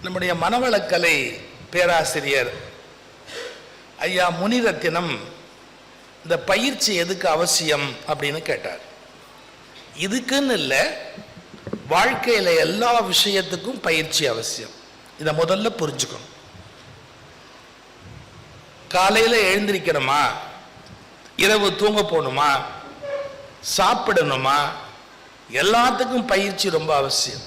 நம்முடைய மனவளக்கலை பேராசிரியர் ஐயா முனிரத்தினம் இந்த பயிற்சி எதுக்கு அவசியம் அப்படின்னு கேட்டார். இதுக்குன்னு இல்லை, வாழ்க்கையில் எல்லா விஷயத்துக்கும் பயிற்சி அவசியம். இதை முதல்ல புரிஞ்சுக்கணும். காலையில் எழுந்திருக்கணுமா, இரவு தூங்க போகணுமா, சாப்பிடணுமா, எல்லாத்துக்கும் பயிற்சி ரொம்ப அவசியம்.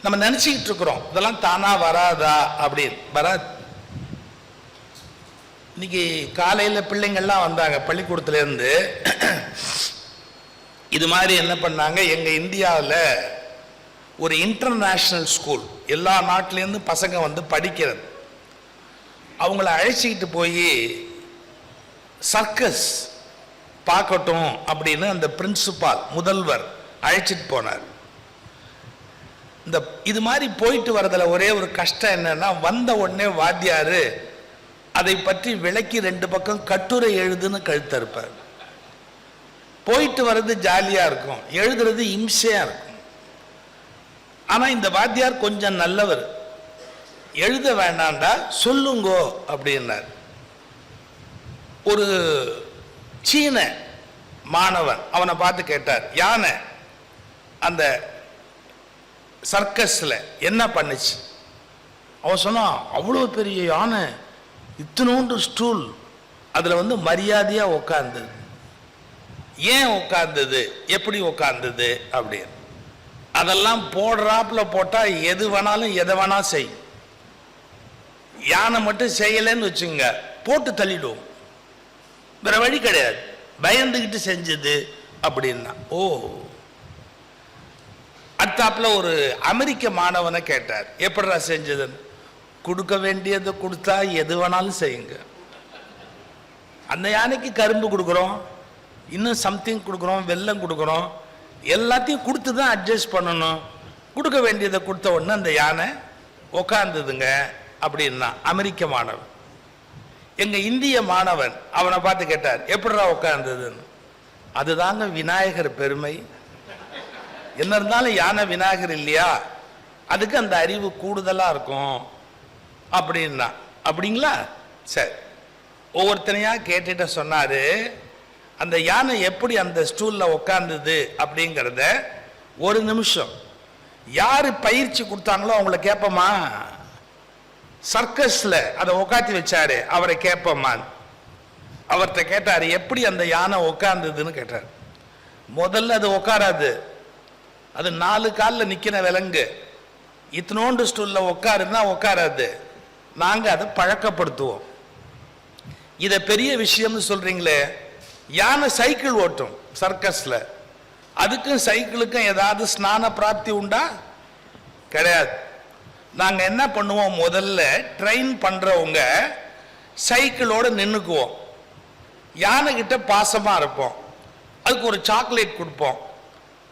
நம்ம நினச்சிக்கிட்டு இருக்கிறோம் இதெல்லாம் தானா வராதா அப்படின்னு. வராது. இன்னைக்கு காலையில் பிள்ளைங்கள்லாம் வந்தாங்க பள்ளிக்கூடத்துலேருந்து. இது மாதிரி என்ன பண்ணாங்க, எங்கள் இந்தியாவில் ஒரு இன்டர்நேஷ்னல் ஸ்கூல், எல்லா நாட்டிலேருந்து பசங்க வந்து படிக்கிறது. அவங்கள அழைச்சிக்கிட்டு போய் சர்க்கஸ் பார்க்கட்டும் அப்படின்னு அந்த பிரின்சிபால் முதல்வர் அழைச்சிட்டு போனார். இது மாதிரி போயிட்டு வரதில் ஒரே ஒரு கஷ்டம் என்னன்னா, வந்த உடனே வாத்தியார் அதை பற்றி விளக்கி 2 பக்கம் கட்டுரை எழுதுன்னு கழுத்தறுப்பார். போயிட்டு வர்றது ஜாலியாக இருக்கும், எழுதுறது இம்சையாக இருக்கும். ஆனால் இந்த வாத்தியார் கொஞ்சம் நல்லவர், எழுத வேண்டாண்டா சொல்லுங்கோ அப்படின்னார். ஒரு சீன மாணவன் அவனை பார்த்து கேட்டார், யானை அந்த சர்க்கஸில் என்ன பண்ணுச்சு? அவன் சொன்னான், அவ்வளோ பெரிய யானை, இத்தனோண்டு ஸ்டூல், அதில் வந்து மரியாதையாக உட்கார்ந்தது. ஏன் உட்கார்ந்தது, எப்படி உட்கார்ந்தது அப்படின்னு. அதெல்லாம் போடுறாப்புல போட்டால் எது வேணாலும் எதை வேணாலும் செய்யும். யானை மட்டும் செய்யலைன்னு வச்சுங்க, போட்டு தள்ளிடுவோம், வேற வழி கிடையாது, பயந்துக்கிட்டு செஞ்சது அப்படின்னா. ஓ, அத்தாப்புல ஒரு அமெரிக்க மாணவனை கேட்டார், எப்படிடா செஞ்சதுன்னு. கொடுக்க வேண்டியதை கொடுத்தா எது வேணாலும் செய்யுங்க. அந்த யானைக்கு கரும்பு கொடுக்குறோம், இன்னும் சம்திங் கொடுக்குறோம், வெல்லம் கொடுக்குறோம், எல்லாத்தையும் கொடுத்து தான் அட்ஜஸ்ட் பண்ணணும். கொடுக்க வேண்டியதை கொடுத்த உடனே அந்த யானை உக்காந்துதுங்க அப்படின்னா அமெரிக்க மாணவன். எங்கள் இந்திய மாணவன் அவனை பார்த்து கேட்டார், எப்படிடா உட்கார்ந்ததுன்னு. அதுதாங்க விநாயகர் பெருமை. என்ன இருந்தாலும் யானை விநாயகர் இல்லையா, அதுக்கு அந்த அறிவு கூடுதலாக இருக்கும் அப்படின்னா. அப்படிங்களா? சரி, ஒவ்வொருத்தனையாக கேட்டுட்டு சொன்னார், அந்த யானை எப்படி அந்த ஸ்டூலில் உட்கார்ந்தது அப்படிங்கிறத ஒரு நிமிஷம் யார் பயிற்சி கொடுத்தாங்களோ அவங்கள கேட்போமா? சர்க்கஸில் அதை உட்காத்தி வச்சாரு, அவரை கேட்போமான். அவர்கிட்ட கேட்டார், எப்படி அந்த யானை உட்கார்ந்ததுன்னு கேட்டார். முதல்ல அது உட்காராது, அது 4 காலில் நிற்கிற விலங்கு. இத்தனோண்டு ஸ்டூலில் உட்காருன்னா உட்காராது. நாங்கள் அதை பழக்கப்படுத்துவோம். இதை பெரிய விஷயம்னு சொல்கிறீங்களே, யானை சைக்கிள் ஓட்டும் சர்க்கஸில், அதுக்கும் சைக்கிளுக்கும் ஏதாவது ஸ்நான பிராப்தி உண்டா? கிடையாது. நாங்கள் என்ன பண்ணுவோம், முதல்ல ட்ரெயின் பண்ணுறவங்க சைக்கிளோடு நின்றுக்குவோம், யானைக்கிட்ட பாசமாக இருப்போம், அதுக்கு ஒரு சாக்லேட் கொடுப்போம்.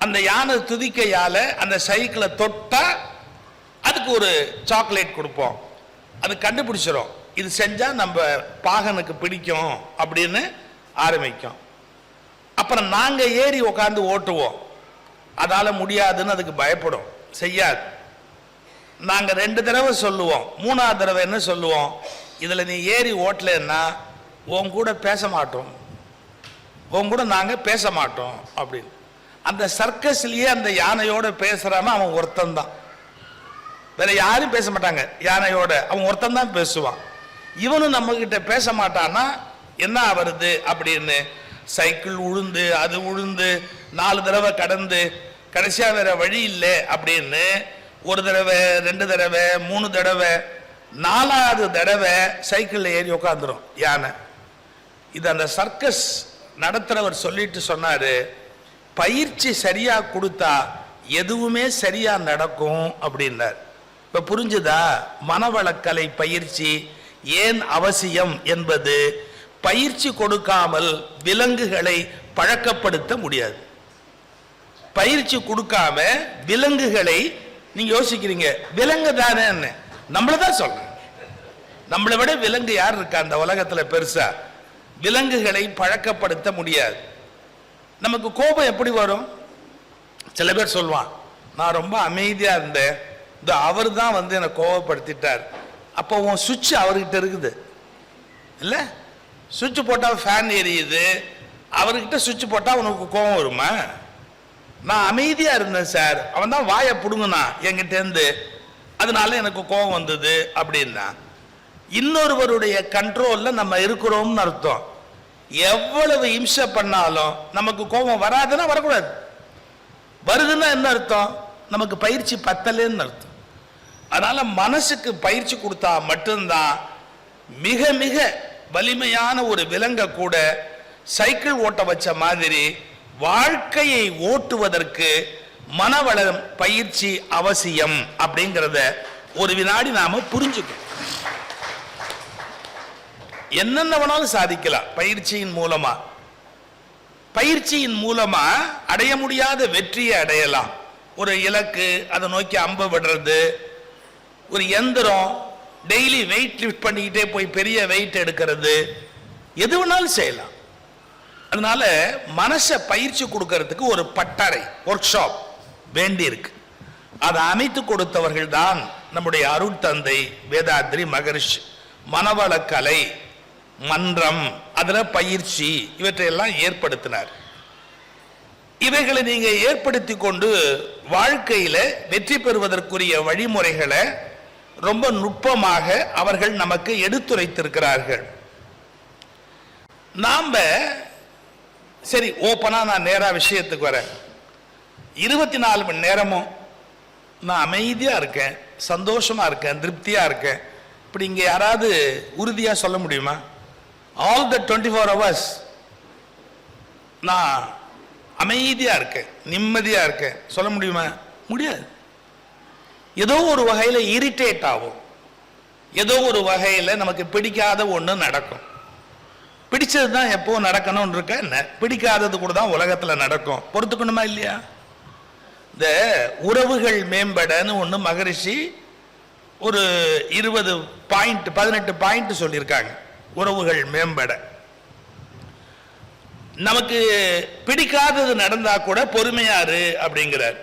அந்த யானை துதிக்கையால் அந்த சைக்கிளை தொட்டால் அதுக்கு ஒரு சாக்லேட் கொடுப்போம். அது கண்டுபிடிச்சிடும், இது செஞ்சால் நம்ம பாகனுக்கு பிடிக்கும் அப்படின்னு ஆரம்பிக்கும். அப்புறம் நாங்கள் ஏறி உட்காந்து ஓட்டுவோம், அதால் முடியாதுன்னு அதுக்கு பயப்படும், செய்யாது. நாங்கள் 2 தடவை சொல்லுவோம், 3ஆவது தடவை என்ன சொல்லுவோம், இதில் நீ ஏறி ஓட்டலைன்னா உன் கூட பேச மாட்டோம், உன் கூட நாங்கள் பேச மாட்டோம் அப்படின்னு. அந்த சர்க்கஸ்லேயே அந்த யானையோட பேசுகிறான்னா அவன் ஒருத்தன் தான், வேற யாரும் பேச மாட்டாங்க. யானையோட அவன் ஒருத்தன் தான் பேசுவான். இவனும் நம்மக்கிட்ட பேச மாட்டான்னா என்ன வருது அப்படின்னு சைக்கிள் உழுந்து அது உழுந்து 4 தடவை கடந்து கடைசியாக வேற வழி இல்லை அப்படின்னு 1 தடவை 2 தடவை 3 தடவை 4ஆவது தடவை சைக்கிளில் ஏறி உட்காந்துரும் யானை. இது அந்த சர்க்கஸ் நடத்துகிறவர் சொல்லிட்டு சொன்னார், பயிற்சி சரியாக கொடுத்தா எதுவுமே சரியாக நடக்கும் அப்படின்னார். இப்போ புரிஞ்சுதா மனவளக்கலை பயிற்சி ஏன் அவசியம் என்பது? பயிற்சி கொடுக்காமல் விலங்குகளை பழக்கப்படுத்த முடியாது. பயிற்சி கொடுக்காம விலங்குகளை நீங்க யோசிக்கிறீங்க, விலங்கு தானே, நம்மளதான் சொல்றேன். நம்மளை விட விலங்கு யார் இருக்கா அந்த உலகத்துல பெருசா? விலங்குகளை பழக்கப்படுத்த முடியாது. நமக்கு கோபம் எப்படி வரும்? சில பேர் சொல்லுவான், நான் ரொம்ப அமைதியா இருந்தேன், இந்த அவர் தான் வந்து என்னை கோவப்படுத்திட்டார். அப்போ உன் சுவிட்ச் அவர்கிட்ட இருக்குது இல்லை? சுவிட்ச் போட்டால் ஃபேன் எரியுது, அவர்கிட்ட சுவிட்ச் போட்டால் உனக்கு கோபம் வருமா? நான் அமைதியாக இருந்தேன் சார், அவன் தான் வாயை பிடுங்கண்ணா என்கிட்டேருந்து, அதனால எனக்கு கோபம் வந்தது அப்படின்னா. இன்னொருவருடைய கண்ட்ரோலில் நம்ம இருக்கிறோம்னு அர்த்தம். எவ்வளவு இம்சை பண்ணாலும் நமக்கு கோபம் வராதுன்னா வரக்கூடாது. வருதுன்னா என்ன அர்த்தம்? நமக்கு பயிற்சி பத்தலேன்னு அர்த்தம். அதனால மனசுக்கு பயிற்சி கொடுத்தா மட்டும்தான் மிக மிக வலிமையான ஒரு விலங்கை கூட சைக்கிள் ஓட்ட வச்ச மாதிரி வாழ்க்கையை ஓட்டுவதற்கு மனவளம் பயிற்சி அவசியம் அப்படிங்கிறத ஒரு வினாடி நாம புரிஞ்சுக்கணும். என்னென்ன வேணாலும் சாதிக்கலாம் பயிற்சியின் மூலமா. பயிற்சியின் மூலமா அடைய முடியாத வெற்றியை அடையலாம். ஒரு இலக்கு, அதை நோக்கி அம்பு விடுறது, ஒரு எந்திரம், டெய்லி வெயிட் லிஃப்ட் பண்ணிக்கிட்டே போய் பெரிய வெயிட் எடுக்கிறது, எது வேணாலும் செய்யலாம். அதனால மனசை பயிற்சி கொடுக்கறதுக்கு ஒரு பட்டறை, ஒர்க் ஷாப் வேண்டி இருக்கு. அதை அமைத்து கொடுத்தவர்கள் தான் நம்முடைய அருட்தந்தை வேதாத்ரி மகரிஷி. மனவளக்கலை மன்றம், அதுல பயிற்சி, இவற்றையெல்லாம் ஏற்படுத்தினார். இவைகளை நீங்க ஏற்படுத்தி கொண்டு வாழ்க்கையில வெற்றி பெறுவதற்குரிய வழிமுறைகளை ரொம்ப நுட்பமாக அவர்கள் நமக்கு எடுத்துரைத்திருக்கிறார்கள். நாம சரி ஓப்பனா நான் நேரா விஷயத்துக்கு வரேன். 24 மணி நேரமும் நான் அமைதியா இருக்கேன், சந்தோஷமா இருக்கேன், திருப்தியா இருக்கேன், இப்படி இங்க யாராவது உறுதியா சொல்ல முடியுமா? ஆல் த 24 hours நான் அமைதியா இருக்கேன், நிம்மதியா இருக்கேன் சொல்ல முடியுமா? முடியாது. ஏதோ ஒரு வகையில் இரிட்டேட் ஆகும், ஏதோ ஒரு வகையில் நமக்கு பிடிக்காத ஒன்று நடக்கும். பிடிச்சது தான் எப்போ நடக்கணும்னு இருக்க என்ன, பிடிக்காதது கூட தான் உலகத்தில் நடக்கும். பொறுத்துக்கணுமா இல்லையா? இந்த உறவுகள் மேம்படன்னு ஒன்று மகரிஷி ஒரு 18 பாயிண்ட் சொல்லியிருக்காங்க. உறவுகள் மேம்பட நமக்கு பிடிக்காதது நடந்தா கூட பொறுமையாரு அப்படிங்கிறார்.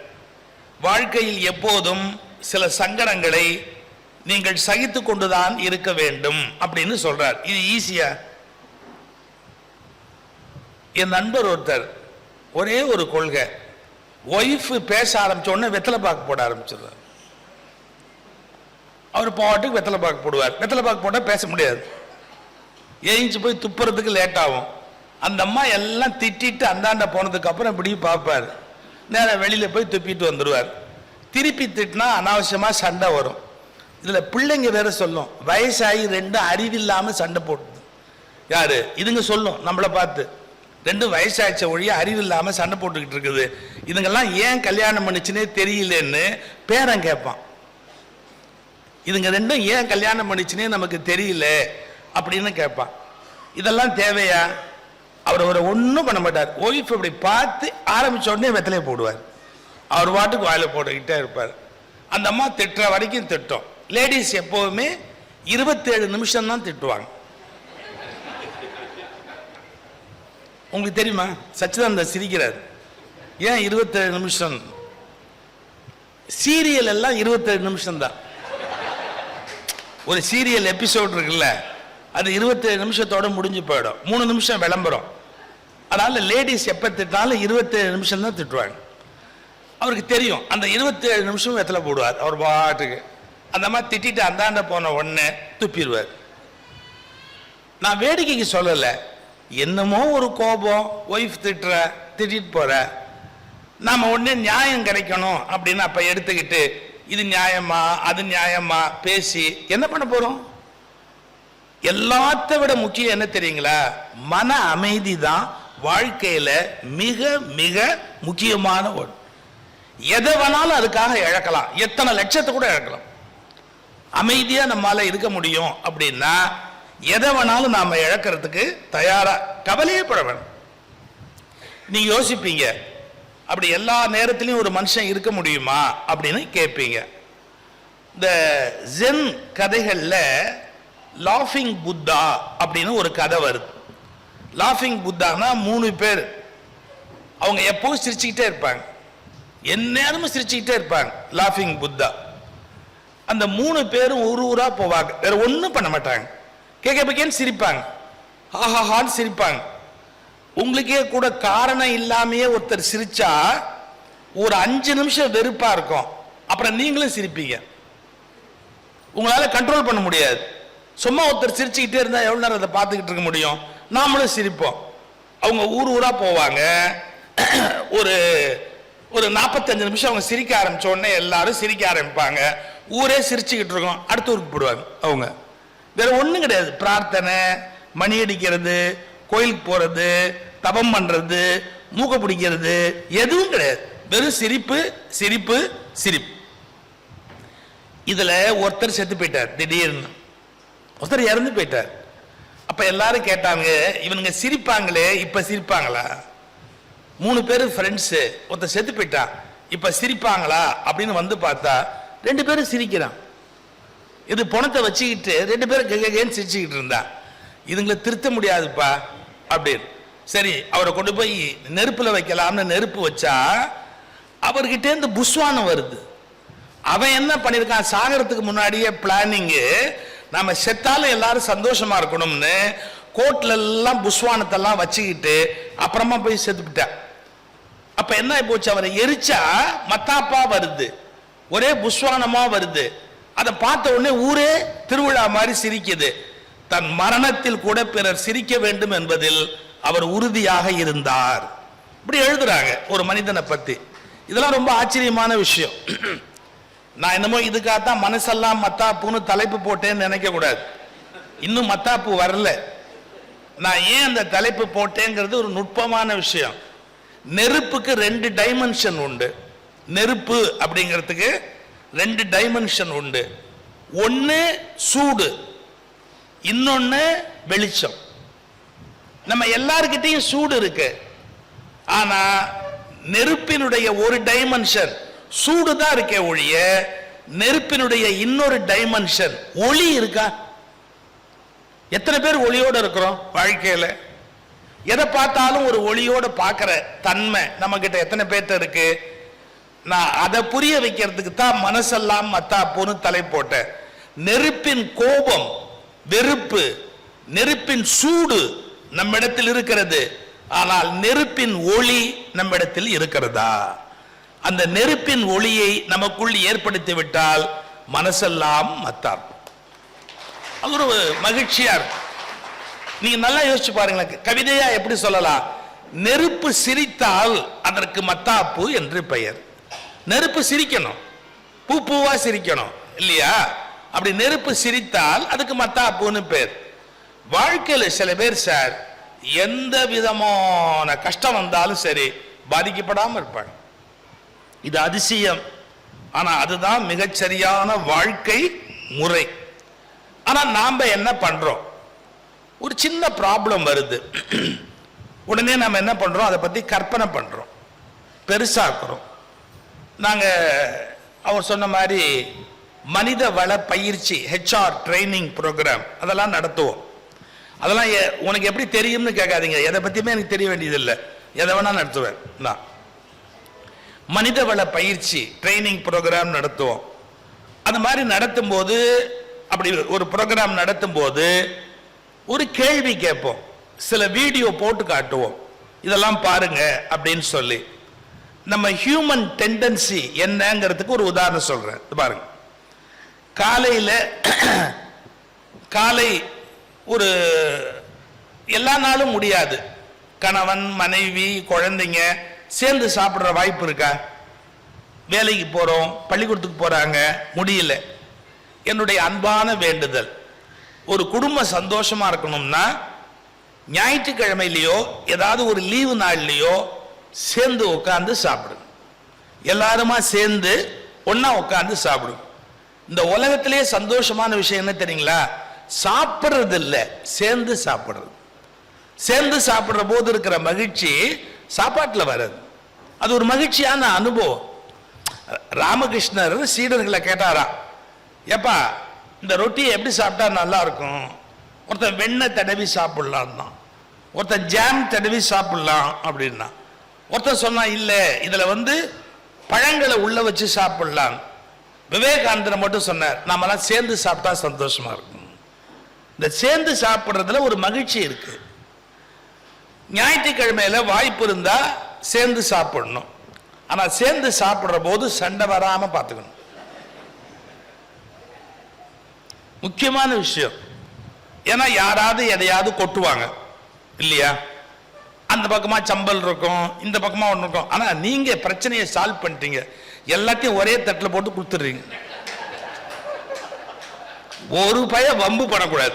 வாழ்க்கையில் எப்போதும் சில சங்கடங்களை நீங்கள் சகித்து கொண்டுதான் இருக்க வேண்டும் அப்படின்னு சொல்றார். இது ஈஸியா? என் நண்பர் ஒருத்தர் ஒரே ஒரு கொள்கை, ஒய்ஃப் பேச ஆரம்பிச்ச உடனே வெத்தலை பாக்கு போட ஆரம்பிச்சிடுறார். அவர் பாட்டுக்கு வெத்தலை பாக்கு போடுவார். வெத்தலை பாக்கு போட்டால் பேச முடியாது, ஏஞ்சி போய் துப்புறதுக்கு லேட் ஆகும். அந்த அம்மா எல்லாம் திட்டிட்டு அந்தாண்ட போனதுக்கு அப்புறம் இப்படி பார்ப்பார், நேரம் வெளியில போய் துப்பிட்டு வந்துடுவார். திருப்பி திட்டினா அனாவசியமா சண்டை வரும். இதுல பிள்ளைங்க வேற சொல்லும், வயசாகி 2 அறிவில்லாம சண்டை போட்டுது. யாரு? இதுங்க சொல்லும் நம்மளை பார்த்து, 2 வயசாச்ச ஒழிய அறிவில்லாம சண்டை போட்டுக்கிட்டு இருக்குது, இதுங்கெல்லாம் ஏன் கல்யாணம் பண்ணிச்சுன்னே தெரியலன்னு பேரன் கேட்பான். இதுங்க 2 ஏன் கல்யாணம் பண்ணிச்சுன்னே நமக்கு தெரியல அப்படின்னு கேட்பான். இதெல்லாம் தேவையா? அவர் ஒன்றும் பண்ண மாட்டார். ஒய்ஃப் இப்படி பார்த்து ஆரம்பிச்ச உடனே வெத்தலையை போடுவார், அவர் வாட்டுக்கு வாயில போட்டுக்கிட்டே இருப்பார். அந்த அம்மா திட்டுற வரைக்கும் திட்டம். லேடிஸ் எப்போவுமே 27 நிமிஷம் தான் திட்டுவாங்க. உங்களுக்கு தெரியுமா? சச்சிதானந்த சிரிக்கிறார். ஏன் 27 நிமிஷம்? சீரியல் எல்லாம் 27 நிமிஷம் தான். ஒரு சீரியல் எபிசோட் இருக்குல்ல, அது 27 நிமிஷத்தோட முடிஞ்சு போயிடும். 3 நிமிஷம் விளம்பரம். அதனால லேடிஸ் எப்ப திட்டாலும் 27 நிமிஷம் தான் திட்டுவாங்க. அவருக்கு தெரியும், அந்த 27 நிமிஷம் வெத்தலை போடுவார் அவர் பாட்டுக்கு. அந்த மாதிரி திட்டிட்டு அந்தாண்ட போன உடனே துப்பிடுவார். நான் வேடிக்கைக்கு சொல்லலை, என்னமோ ஒரு கோபம், ஒய்ஃப் திட்டிட்டு போற, நாம உடனே நியாயம் கிடைக்கணும் அப்படின்னு அப்ப எடுத்துக்கிட்டு இது நியாயமா அது நியாயமா பேசி என்ன பண்ண போறோம்? எல்லாத்த விட முக்கியம் என்ன தெரியுங்களா? மன அமைதி தான் வாழ்க்கையில மிக மிக முக்கியமான ஒன்று. எதை வேணாலும் அதுக்காக இழக்கலாம், எத்தனை லட்சத்தை கூட இழக்கலாம். அமைதியா நம்மால இருக்க முடியும் அப்படின்னா எதை வேணாலும் நாம இழக்கிறதுக்கு தயாரா, கவலையே பட வேணும். நீங்க யோசிப்பீங்க, அப்படி எல்லா நேரத்திலையும் ஒரு மனுஷன் இருக்க முடியுமா அப்படின்னு கேட்பீங்க. இந்த ஜென் கதைகள்ல லாஃபிங் புத்தா அப்படின்னு ஒரு கதை வருது. லாஃபிங் புத்தானா 3 பேர், அவங்க எப்பவும் சிரிச்சுக்கிட்டே இருப்பாங்க, எந்நேரமும் சிரிச்சுக்கிட்டே இருப்பாங்க. லாஃபிங் புத்தா அந்த 3 பேரும் ஊரா போவாங்க, வேற ஒன்றும் பண்ண மாட்டாங்க. கேட்கன்னு சிரிப்பாங்க, ஆஹாஹான்னு சிரிப்பாங்க. உங்களுக்கே கூட காரணம் இல்லாமையே ஒருத்தர் சிரிச்சா ஒரு 5 நிமிஷம் வெறுப்பா இருக்கும், அப்புறம் நீங்களும் சிரிப்பீங்க. உங்களால கண்ட்ரோல் பண்ண முடியாது. சும்மா ஒருத்தர் சிரிச்சுக்கிட்டே இருந்தா எவ்வளவு நேரம் அதை பார்த்துக்கிட்டு இருக்க முடியும்? நாமளும் சிரிப்போம். அவங்க ஊரா போவாங்க. ஒரு 45 நிமிஷம் அவங்க சிரிக்க ஆரம்பிச்ச உடனே எல்லாரும் சிரிக்க ஆரம்பிப்பாங்க. ஊரே சிரிச்சுக்கிட்டு இருக்கோம். அடுத்த ஊருக்கு போடுவாங்க. அவங்க வேற ஒண்ணும் கிடையாது. பிரார்த்தனை, மணி அடிக்கிறது, கோயிலுக்கு போறது, தபம் பண்றது, மூக்க பிடிக்கிறது எதுவும் கிடையாது. வெறும் சிரிப்பு சிரிப்பு சிரிப்பு. இதுல ஒருத்தர் செத்து போயிட்டார். திடீர்னு ஒருத்தர் இறந்து போயிட்டார். அப்ப எல்லாரும் கேட்டாங்க, இவனுங்க சிரிப்பாங்களே இப்ப சிரிப்பாங்களா? 3 பேரும் ஃப்ரெண்ட்ஸு, ஒருத்தர் செத்து போயிட்டான், இப்ப சிரிப்பாங்களா அப்படின்னு வந்து பார்த்தா 2 பேரும் சிரிக்கிறான். இது பணத்தை வச்சுக்கிட்டு 2 பேரும் கேன்னு சிரிச்சுக்கிட்டு இருந்தா. இதுங்களை திருத்த முடியாதுப்பா அப்படின்னு சரி அவரை கொண்டு போய் நெருப்புல வைக்கலாம்னு நெருப்பு வச்சா அவர்கிட்ட இருந்து புஸ்வானம் வருது. அவன் என்ன பண்ணிருக்கான், சாகரத்துக்கு முன்னாடியே பிளானிங்கு, நம்ம செத்தாலும் எல்லாரும் சந்தோஷமா இருக்கணும்னு கோட்ல எல்லாம் புஸ்வானத்தெல்லாம் வச்சுக்கிட்டு அப்புறமா போய் செத்துக்கிட்டான். அப்ப என்ன போச்சு, அவரை எரிச்சா மத்தாப்பா வருது, ஒரே புஸ்வானமா வருது. அதை பார்த்த உடனே ஊரே திருவிழா மாதிரி சிரிக்குது. தன் மரணத்தில் கூட பிறர் சிரிக்க வேண்டும் என்பதில் அவர் உறுதியாக இருந்தார். இப்படி எழுதுறாங்க ஒரு மனிதனை பத்தி. இதெல்லாம் ரொம்ப ஆச்சரியமான விஷயம். நான் என்னமோ இதுக்காகத்தான் மனசெல்லாம் மத்தாப்புன்னு தலைப்பு போட்டேன்னு நினைக்க கூடாது. இன்னும் மத்தாப்பு வரல. நான் ஏன் அந்த தலைப்பு போட்டேங்கிறது ஒரு நுட்பமான விஷயம். நெருப்புக்கு 2 டைமென்ஷன் உண்டு. நெருப்பு அப்படிங்கிறதுக்கு 2 டைமென்ஷன் உண்டு. ஒன்னு சூடு, இன்னொன்னு வெளிச்சம். நம்ம எல்லார்கிட்டையும் சூடு இருக்கு. ஆனா நெருப்பினுடைய ஒரு டைமென்ஷன் சூடு தான் இருக்கே ஒழிய நெருப்பினுடைய இன்னொரு டைமென்ஷன் ஒளி இருக்கா? எத்தனை பேர் ஒளியோட இருக்கிறோம் வாழ்க்கையில? எதை பார்த்தாலும் ஒரு ஒளியோட பார்க்கிற தன்மை நம்ம கிட்ட எத்தனை பேர்ட்ட இருக்கு? நான் அதை புரிய வைக்கிறதுக்கு தான் மனசெல்லாம் மத்தாப்புன்னு தலை போட்டேன். நெருப்பின் கோபம், வெறுப்பு, நெருப்பின் சூடு நம்மிடத்தில் இருக்கிறது. ஆனால் நெருப்பின் ஒளி நம்மிடத்தில் இருக்கிறதா? அந்த நெருப்பின் ஒளியை நமக்குள் ஏற்படுத்தி விட்டால் மனசெல்லாம் மத்தாப்பு. அது ஒரு மகிழ்ச்சியா இருக்கும். நீங்க நல்லா யோசிச்சு பாருங்களேன். கவிதையா எப்படி சொல்லலாம்? நெருப்பு சிரித்தால் அதற்கு மத்தாப்பு என்று பெயர். நெருப்பு சிரிக்கணும், பூவா சிரிக்கணும் இல்லையா? அப்படி நெருப்பு சிரித்தால் அதுக்கு மத்தாப்புன்னு பேர். வாழ்க்கையில சில பேர் சார் எந்த விதமான கஷ்டம் வந்தாலும் சரி பாதிக்கப்படாம இருப்பாங்க. இது அதிசயம். ஆனா அதுதான் மிகச்சரியான வாழ்க்கை முறை. ஆனா நாம என்ன பண்றோம்? ஒரு சின்ன ப்ராப்ளம் வருது, உடனே நம்ம என்ன பண்றோம்? அதை பத்தி கற்பனை பண்றோம், பெருசாக்குறோம். நாங்க அவர் சொன்ன மாதிரி மனித வள பயிற்சி HR ட்ரைனிங் ப்ரோக்ராம் அதெல்லாம் நடத்துவோம். அதெல்லாம் உனக்கு எப்படி தெரியும்னு கேட்காதீங்க. எதை பத்தியுமே எனக்கு தெரிய வேண்டியதில்லை, எதை வேணா நடத்துவேன். நான் மனித வள பயிற்சி ட்ரைனிங் ப்ரோக்ராம் நடத்துவோம். அந்த மாதிரி நடத்தும் போது, அப்படி ஒரு ப்ரோக்ராம் நடத்தும் போது ஒரு கேள்வி கேட்போம், சில வீடியோ போட்டு காட்டுவோம், இதெல்லாம் பாருங்க அப்படின்னு சொல்லி. நம்ம ஹியூமன் டெண்டன்சி என்னங்கிறதுக்கு ஒரு உதாரணம் சொல்றேன். பாருங்க, காலை ஒரு எல்லா நாளும் முடியாது. கணவன் மனைவி குழந்தைங்க சேர்ந்து சாப்பிடுற வாய்ப்பு இருக்கா? வேலைக்கு போறோம், பள்ளிக்கூடத்துக்கு போறாங்க, முடியல. என்னுடைய அன்பான வேண்டுதல், ஒரு குடும்பம் சந்தோஷமா இருக்கணும்னா ஞாயிற்றுக்கிழமையிலையோ ஏதாவது ஒரு லீவு நாள்லையோ சேர்ந்து உட்கார்ந்து சாப்பிடுங்க. எல்லாருமா சேர்ந்து ஒன்னா உட்கார்ந்து சாப்பிடுங்க. இந்த உலகத்திலேயே சந்தோஷமான விஷயம் என்ன தெரியுங்களா? சாப்பிடுறது இல்லை, சேர்ந்து சாப்பிடுறது. சேர்ந்து சாப்பிடுற போது இருக்கிற மகிழ்ச்சி சாப்பாட்டில் வர்றது. அது ஒரு மகிழ்ச்சியான அனுபவம். ராமகிருஷ்ணர் சீடர்களை கேட்டாரா, ஏப்பா இந்த ரொட்டியை எப்படி சாப்பிட்டா நல்லா இருக்கும்? ஒருத்தன் வெண்ணெய் தடவி சாப்பிடலாம் தான், ஒருத்தன் ஜாம் தடவி சாப்பிடலாம் அப்படின்னா. ஒருத்தன் சொன்னா இல்லை, இதுல பழங்களை உள்ள வச்சு சாப்பிடலாம். விவேகானந்தர் மட்டும் சொன்னார், நாமெல்லாம் சேர்ந்து சாப்பிட்டா சந்தோஷமா இருக்கும். இந்த சேர்ந்து சாப்பிட்றதுல ஒரு மகிழ்ச்சி இருக்கு. ஞாயிற்றுக்கிழமையில வாய்ப்பு இருந்தா சேர்ந்து சாப்பிடணும். ஆனா சேர்ந்து சாப்பிடுற போது சண்டை வராம பார்த்துக்கணும். முக்கியமான விஷயம். ஏன்னா யாராவது எதையாவது கொட்டுவாங்க இல்லையா? அந்த பக்கமா சம்பல் இருக்கும், இந்த பக்கமா ஒன்று இருக்கும். ஆனா நீங்க பிரச்சனையை சால்வ் பண்ணிட்டீங்க, எல்லாத்தையும் ஒரே தட்டில் போட்டு கொடுத்துடுறீங்க. ஒரு பய வம்பு பண்ணக்கூடாது,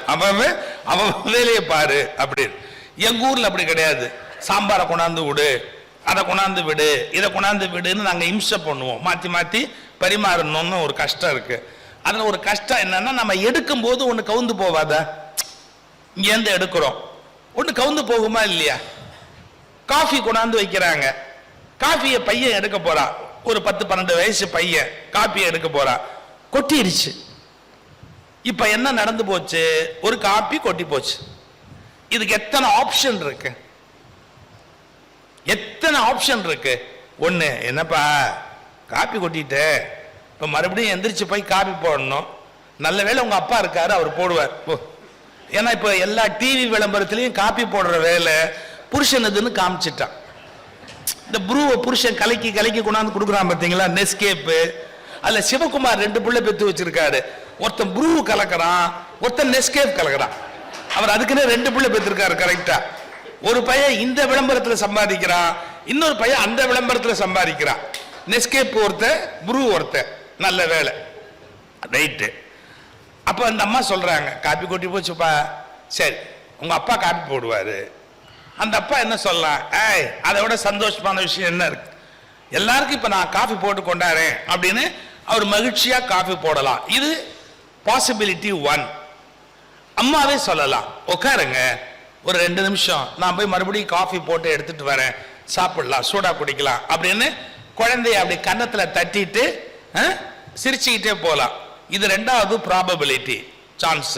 அவன் வேலையை பாரு அப்படின்னு. எங்க ஊர்ல அப்படி கிடையாது. சாம்பாரை கொண்டாந்து விடு, அதை கொண்டாந்து விடு, இதை கொண்டாந்து விடுன்னு நாங்கள் இம்சை பண்ணுவோம். மாற்றி மாற்றி பரிமாறணும்னு ஒரு கஷ்டம் இருக்கு. அதில் ஒரு கஷ்டம் என்னன்னா, நம்ம எடுக்கும் போது ஒன்று கவுந்து போவாத, இங்கேருந்து எடுக்கிறோம், ஒன்று கவுந்து போகுமா இல்லையா? காஃபி கொண்டாந்து வைக்கிறாங்க, காஃபியை பையன் எடுக்க போறான், ஒரு 10-12 வயசு பையன் காஃபியை எடுக்க போறான், கொட்டிடுச்சு. இப்ப என்ன நடந்து போச்சு? ஒரு காப்பி கொட்டி போச்சு. இதுக்கு எத்தனை ஆப்ஷன் இருக்கு? எத்தனை ஆப்ஷன் இருக்கு? ஒண்ணு, என்னப்பா காப்பி கொட்டிட்டு இப்ப மறுபடியும் எந்திரிச்சு போய் காப்பி போடணும். நல்ல வேளை உங்க அப்பா இருக்காரு, அவர் போடுவார். ஏன்னா இப்ப எல்லா டிவி விளம்பரத்திலையும் காப்பி போடுற வேலை புருஷனதுன்னு காமிச்சிட்டான். இந்த ப்ரூவை புருஷன் கலக்கி கலக்கி கொண்டாந்து கொடுக்குறான் பார்த்தீங்களா, நெஸ்கேப்பு. அதுல சிவகுமார் 2 பிள்ளை பெற்று வச்சிருக்காரு. ஒருத்தன் ப்ரூ கலக்கிறான், ஒருத்தன் நெஸ்கேப் கலக்கிறான். அவர் அதுக்குன்னே 2 பிள்ளை பெற்றிருக்காரு கரெக்டா. ஒரு பையன் இந்த விளம்பரத்தில் சம்பாதிக்கிறான், இன்னொரு பையன் அந்த விளம்பரத்தில் சம்பாதிக்கிறான். நெஸ்கேப் ஒருத்த, ப்ரூ ஒருத்த. நல்ல வேலை, ரைட்டு. அப்ப அந்த அம்மா சொல்றாங்க, காப்பி கொட்டி போச்சுப்பா. சரி, உங்க அப்பா காப்பி போடுவாரு. அந்த அப்பா என்ன சொல்லலாம்? அதை விட சந்தோஷமான விஷயம் என்ன இருக்கு? எல்லாருக்கும் இப்ப நான் காஃபி போட்டு கொண்டாறேன் அப்படின்னு அவர் மகிழ்ச்சியா காஃபி போடலாம். இது பாசிபிலிட்டி 1. அம்மாவே சொல்லலாம், உட்காருங்க ஒரு 2 நிமிஷம், நான் போய் மறுபடியும் காஃபி போட்டு எடுத்துட்டு வரேன், சாப்பிடலாம், சூடா குடிக்கலாம் அப்படின்னு குழந்தைய அப்படி கன்னத்துல தட்டிட்டு சிரிச்சுக்கிட்டே போலாம். இது 2வது ப்ராபபிலிட்டி, சான்ஸ்.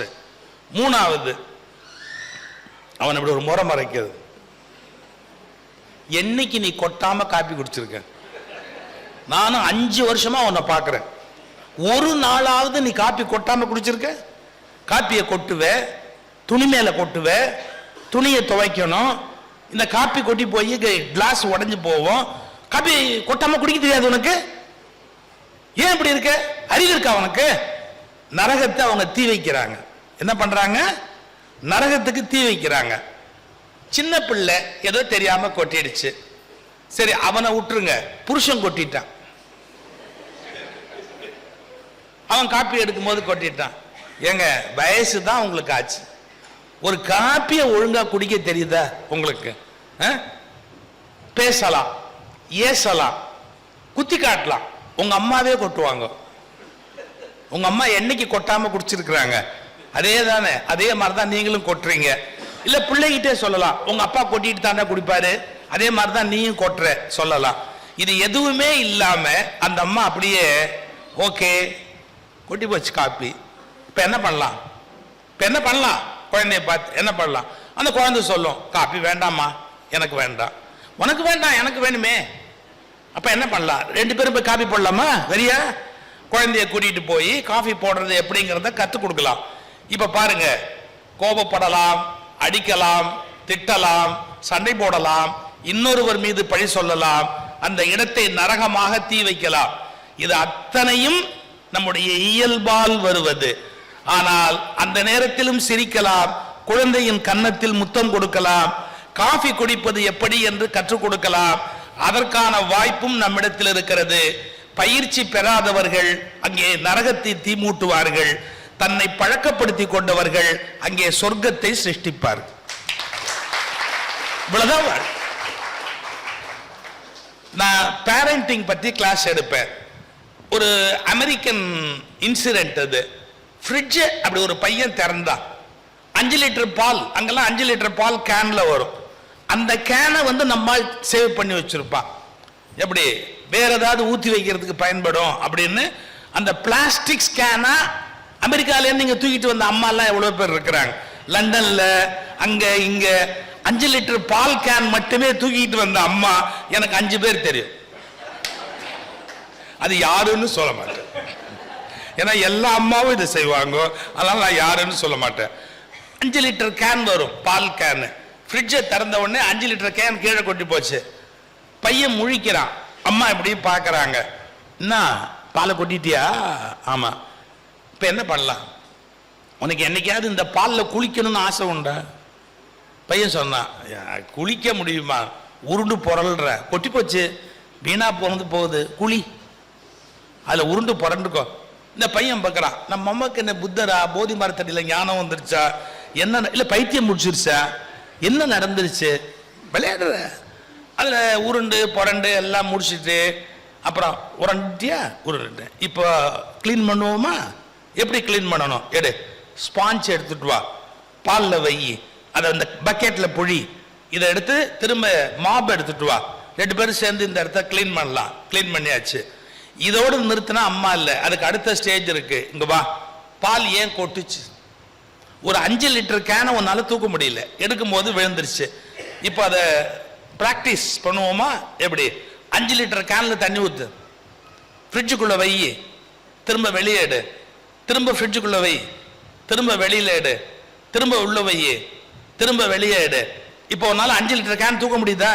3வது, அவன் இப்படி ஒரு முறை மறைக்கிறது. என்னைக்கு நீ கொட்டாம காப்பி குடிச்சிருக்க? நானும் 5 வருஷமா உன்னை பார்க்கிறேன், ஒரு நாளாவது நீ காப்பி கொட்டாம குடிச்சிருக்க? காப்பியை கொட்டுவ, துணி மேல கொட்டுவ, துணியை துவைக்கணும், இந்த காப்பி கொட்டி போய் கிளாஸ் உடஞ்சு போவோம். காப்பி கொட்டாம குடிக்க தெரியாது உனக்கு? ஏன் இப்படி இருக்க? அறிவு இருக்கா உனக்கு? நரகத்தை அவங்க தீ வைக்கிறாங்க. என்ன பண்றாங்க? நரகத்துக்கு தீ வைக்கிறாங்க. சின்ன பிள்ளை ஏதோ தெரியாம கொட்டிடுச்சு, சரி அவனை விட்டுருங்க. புருஷன் கொட்டிட்டான், அவன் காப்பி எடுக்கும் போது கொட்டிட்டான். ஏங்க, வயசு தான் உங்களுக்கு ஆச்சு, ஒரு காப்பியை ஒழுங்கா குடிக்க தெரியுதா உங்களுக்கு? பேசலாம், ஏசலாம், குத்தி காட்டலாம். உங்க அம்மாவே கொட்டுவாங்க. உங்க அம்மா என்னைக்கு கொட்டாம குடிச்சிருக்கிறாங்க? அதே தானே, அதே மாதிரிதான் நீங்களும் கொட்டுறீங்க. இல்ல பிள்ளைகிட்டே சொல்லலாம், உங்க அப்பா கொட்டிட்டு தானே குடிப்பாரு, அதே மாதிரிதான் நீயும் கொட்டுற சொல்லலாம். இது எதுவுமே இல்லாம அந்த அம்மா அப்படியே ஓகே கொட்டி போச்சு காப்பி. இப்ப என்ன பண்ணலாம்? இப்ப என்ன பண்ணலாம்? குழந்தைய பார்த்து என்ன பண்ணலாம்? அந்த குழந்தை சொல்லும், காப்பி வேண்டாமா, எனக்கு வேண்டாம். உனக்கு வேண்டாம், எனக்கு வேணுமே. அப்ப என்ன பண்ணலாம்? 2 பேரும் போய் காப்பி போடலாமா? சரியா? குழந்தைய கூட்டிட்டு போய் காஃபி போடுறது எப்படிங்கிறத கத்துக் கொடுக்கலாம். இப்ப பாருங்க, கோபப்படலாம், அடிக்கலாம், திட்டலாம், சண்டை போடலாம், இன்னொருவர் மீது பழி சொல்லலாம், அந்த இடத்தை நரகமாக தீ வைக்கலாம். இது அத்தனையும் நம்முடைய இயல்பால் வருவது. ஆனால் அந்த நேரத்திலும் சிரிக்கலாம், குழந்தையின் கன்னத்தில் முத்தம் கொடுக்கலாம், காஃபி குடிப்பது எப்படி என்று கற்றுக் கொடுக்கலாம். அதற்கான வாய்ப்பும் நம்மிடத்தில் இருக்கிறது. பயிற்சி பெறாதவர்கள் அங்கே நரகத்தை தீ மூட்டுவார்கள், தன்னை பழக்கப்படுத்தி கொண்டவர்கள் அங்கே சொர்க்கத்தை சிருஷ்டிப்பார்கள். இவ்வளவுதான். நான் பேரண்டிங் பற்றி கிளாஸ் எடுப்பேன். ஒரு அமெரிக்கன் இன்சிடென்ட் அது. ஃப்ரிட்ஜ் அப்படி ஒரு பையன் திறந்தான், 5 லிட்டர் பால், அங்கெல்லாம் 5 லிட்டர் பால் கேன்ல வரும். அந்த கேனை நம்மால் சேவ் பண்ணி வச்சிருப்பான். எப்படி வேற ஏதாவது ஊத்தி வைக்கிறதுக்கு பயன்படும் அப்படின்னு அந்த பிளாஸ்டிக் கேனா அமெரிக்கால நீங்க தூக்கிட்டு வந்த அம்மா எல்லாம் எவ்வளவு பேர் இருக்கிறாங்க. லண்டன்ல அங்க இங்க 5 லிட்டர் பால் கேன் மட்டுமே தூக்கிட்டு வந்த அம்மா எனக்கு 5 பேர் தெரியும். அது யாருன்னு சொல்ல மாட்டேன். ஏன்னா எல்லா அம்மாவும் இதை செய்வாங்க, அதனால நான் யாருன்னு சொல்ல மாட்டேன். 5 லிட்டர் கேன் வரும், பால் கேன். ஃப்ரிட்ஜை திறந்த உடனே 5 லிட்டர் கேன் கீழே கொட்டி போச்சு. பையன் முழிக்கிறான், அம்மா எப்படி பார்க்கறாங்க, என்ன பாலை கொட்டிட்டியா? ஆமா. இப்ப என்ன பண்ணலாம்? உனக்கு என்னைக்காவது இந்த பாலில் குளிக்கணும்னு ஆசை உண்டா? பையன் சொன்னான், குளிக்க முடியுமா, உருண்டு புரள்ற, கொட்டி போச்சு, வீணா போகுது, குழி, அதில் உருண்டு புரண்டுக்கோ. இந்த பையன் பார்க்குறான், நம்ம அம்மாவுக்கு என்ன புத்தரா, போதி மரத்தடியில் ஞானம் வந்துருச்சா, என்ன இல்லை பைத்தியம் முடிச்சிருச்சா, என்ன நடந்துருச்சு? விளையாடுற அதில் உருண்டு புரண்டு எல்லாம் முடிச்சுட்டு அப்புறம் உரண்டியா உருண்டு. இப்போ க்ளீன் பண்ணுவோமா? எப்படி க்ளீன் பண்ணணும்? எடு, ஸ்பாஞ்ச் எடுத்துட்டு வா, பாலில் வை, அதை அந்த பக்கெட்டில் புழி, இதை எடுத்து திரும்ப மாப் எடுத்துட்டு வா, 2 பேரும் சேர்ந்து இந்த இடத்த க்ளீன் பண்ணலாம். க்ளீன் பண்ணியாச்சு. இதோடு நிறுத்தினா அம்மா இல்லை, அதுக்கு அடுத்த ஸ்டேஜ் இருக்கு. இங்க வா, பால் ஏன் கொட்டுச்சு? ஒரு 5 லிட்டர் கேனை உன்னால தூக்க முடியல, எடுக்கும் போது விழுந்துருச்சு. இப்போ அதை பிராக்டிஸ் பண்ணுவோமா? எப்படி? 5 லிட்டர் கேன்ல தண்ணி ஊத்து, ஃப்ரிட்ஜுக்குள்ள வை, திரும்ப வெளியே எடு, திரும்ப ஃப்ரிட்ஜுக்குள்ள வை, திரும்ப வெளியில எடு, திரும்ப உள்ள வை, திரும்ப வெளியே எடு. இப்போ உன்னால 5 லிட்டர் கேன் தூக்க முடியுதா?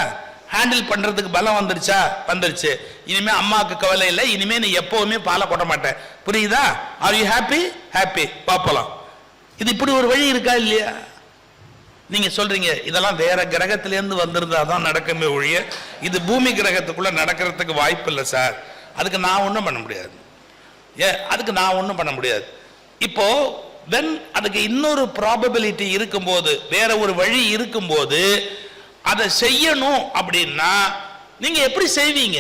ஹேண்டில் பண்றதுக்கு பலம் வந்துருச்சா? வந்துருச்சு. இனிமே அம்மாவுக்கு கவலை இல்லை, இனிமே நீ எப்பவுமே பாலை கொட்ட மாட்டேன். புரியுதா? Are you happy? ஹாப்பி. பாப்பலாம். இது இப்படி ஒரு வழி இருக்கா இல்லையா? நீங்க சொல்றீங்க இதெல்லாம் வேற கிரகத்திலேருந்து வந்திருந்தாதான் நடக்குமே ஒழிய இது பூமி கிரகத்துக்குள்ள நடக்கிறதுக்கு வாய்ப்பு இல்லை சார். அதுக்கு நான் ஒன்றும் பண்ண முடியாது. அதுக்கு நான் ஒன்றும் பண்ண முடியாது. இப்போ வென் அதுக்கு இன்னொரு ப்ராபபிலிட்டி இருக்கும்போது, வேற ஒரு வழி இருக்கும்போது அதை செய்யணும் அப்படின்னா நீங்க எப்படி செய்வீங்க?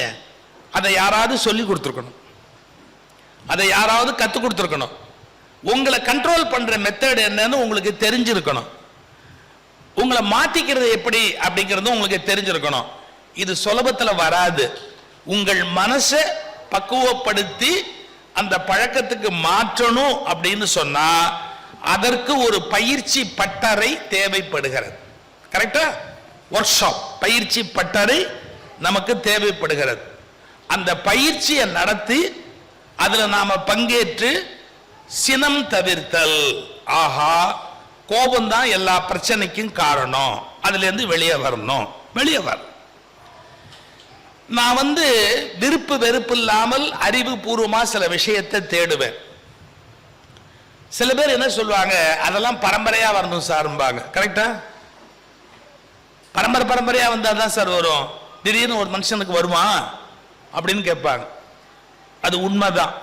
அதை யாராவது சொல்லி கொடுத்துருக்கணும், அதை யாராவது கற்றுக் கொடுத்துருக்கணும். உங்களை கண்ட்ரோல் பண்ற மெத்தட் என்னன்னு உங்களுக்கு தெரிஞ்சிருக்கணும். உங்களை மாத்திக்கிறது எப்படி அப்படிங்கிறது உங்களுக்கு தெரிஞ்சிருக்கணும். இது சுலபத்தில் வராது. உங்கள் மனசை பக்குவப்படுத்தி அந்த பழக்கத்துக்கு மாற்றணும் அப்படின்னு சொன்னா அதற்கு ஒரு பயிற்சி பட்டறை தேவைப்படுகிறது. கரெக்டா? ஒர்க் ஷாப், பயிற்சி பட்டறை நமக்கு தேவைப்படுகிறது. அந்த பயிற்சியை நடத்தி அதுல நாம பங்கேற்று சினம் தவிர்த்தல். ஆஹா, கோபம்தான் எல்லா பிரச்சனைக்கும் காரணம், அதுல இருந்து வெளியே வரணும். வெளியே வர நான் விருப்பு வெறுப்பு இல்லாமல் அறிவுபூர்வமா சில விஷயத்தை தேடுவேன். சில பேர் என்ன சொல்லுவாங்க, அதெல்லாம் பரம்பரையா வரணும் சார்பாங்க. கரெக்டா? பரம்பரை பரம்பரையா வந்தாதான் சார் வரும். திடீர்னு ஒரு மனுஷனுக்கு வருமா அப்படின்னு கேட்பாங்க. அது உண்மைதான்.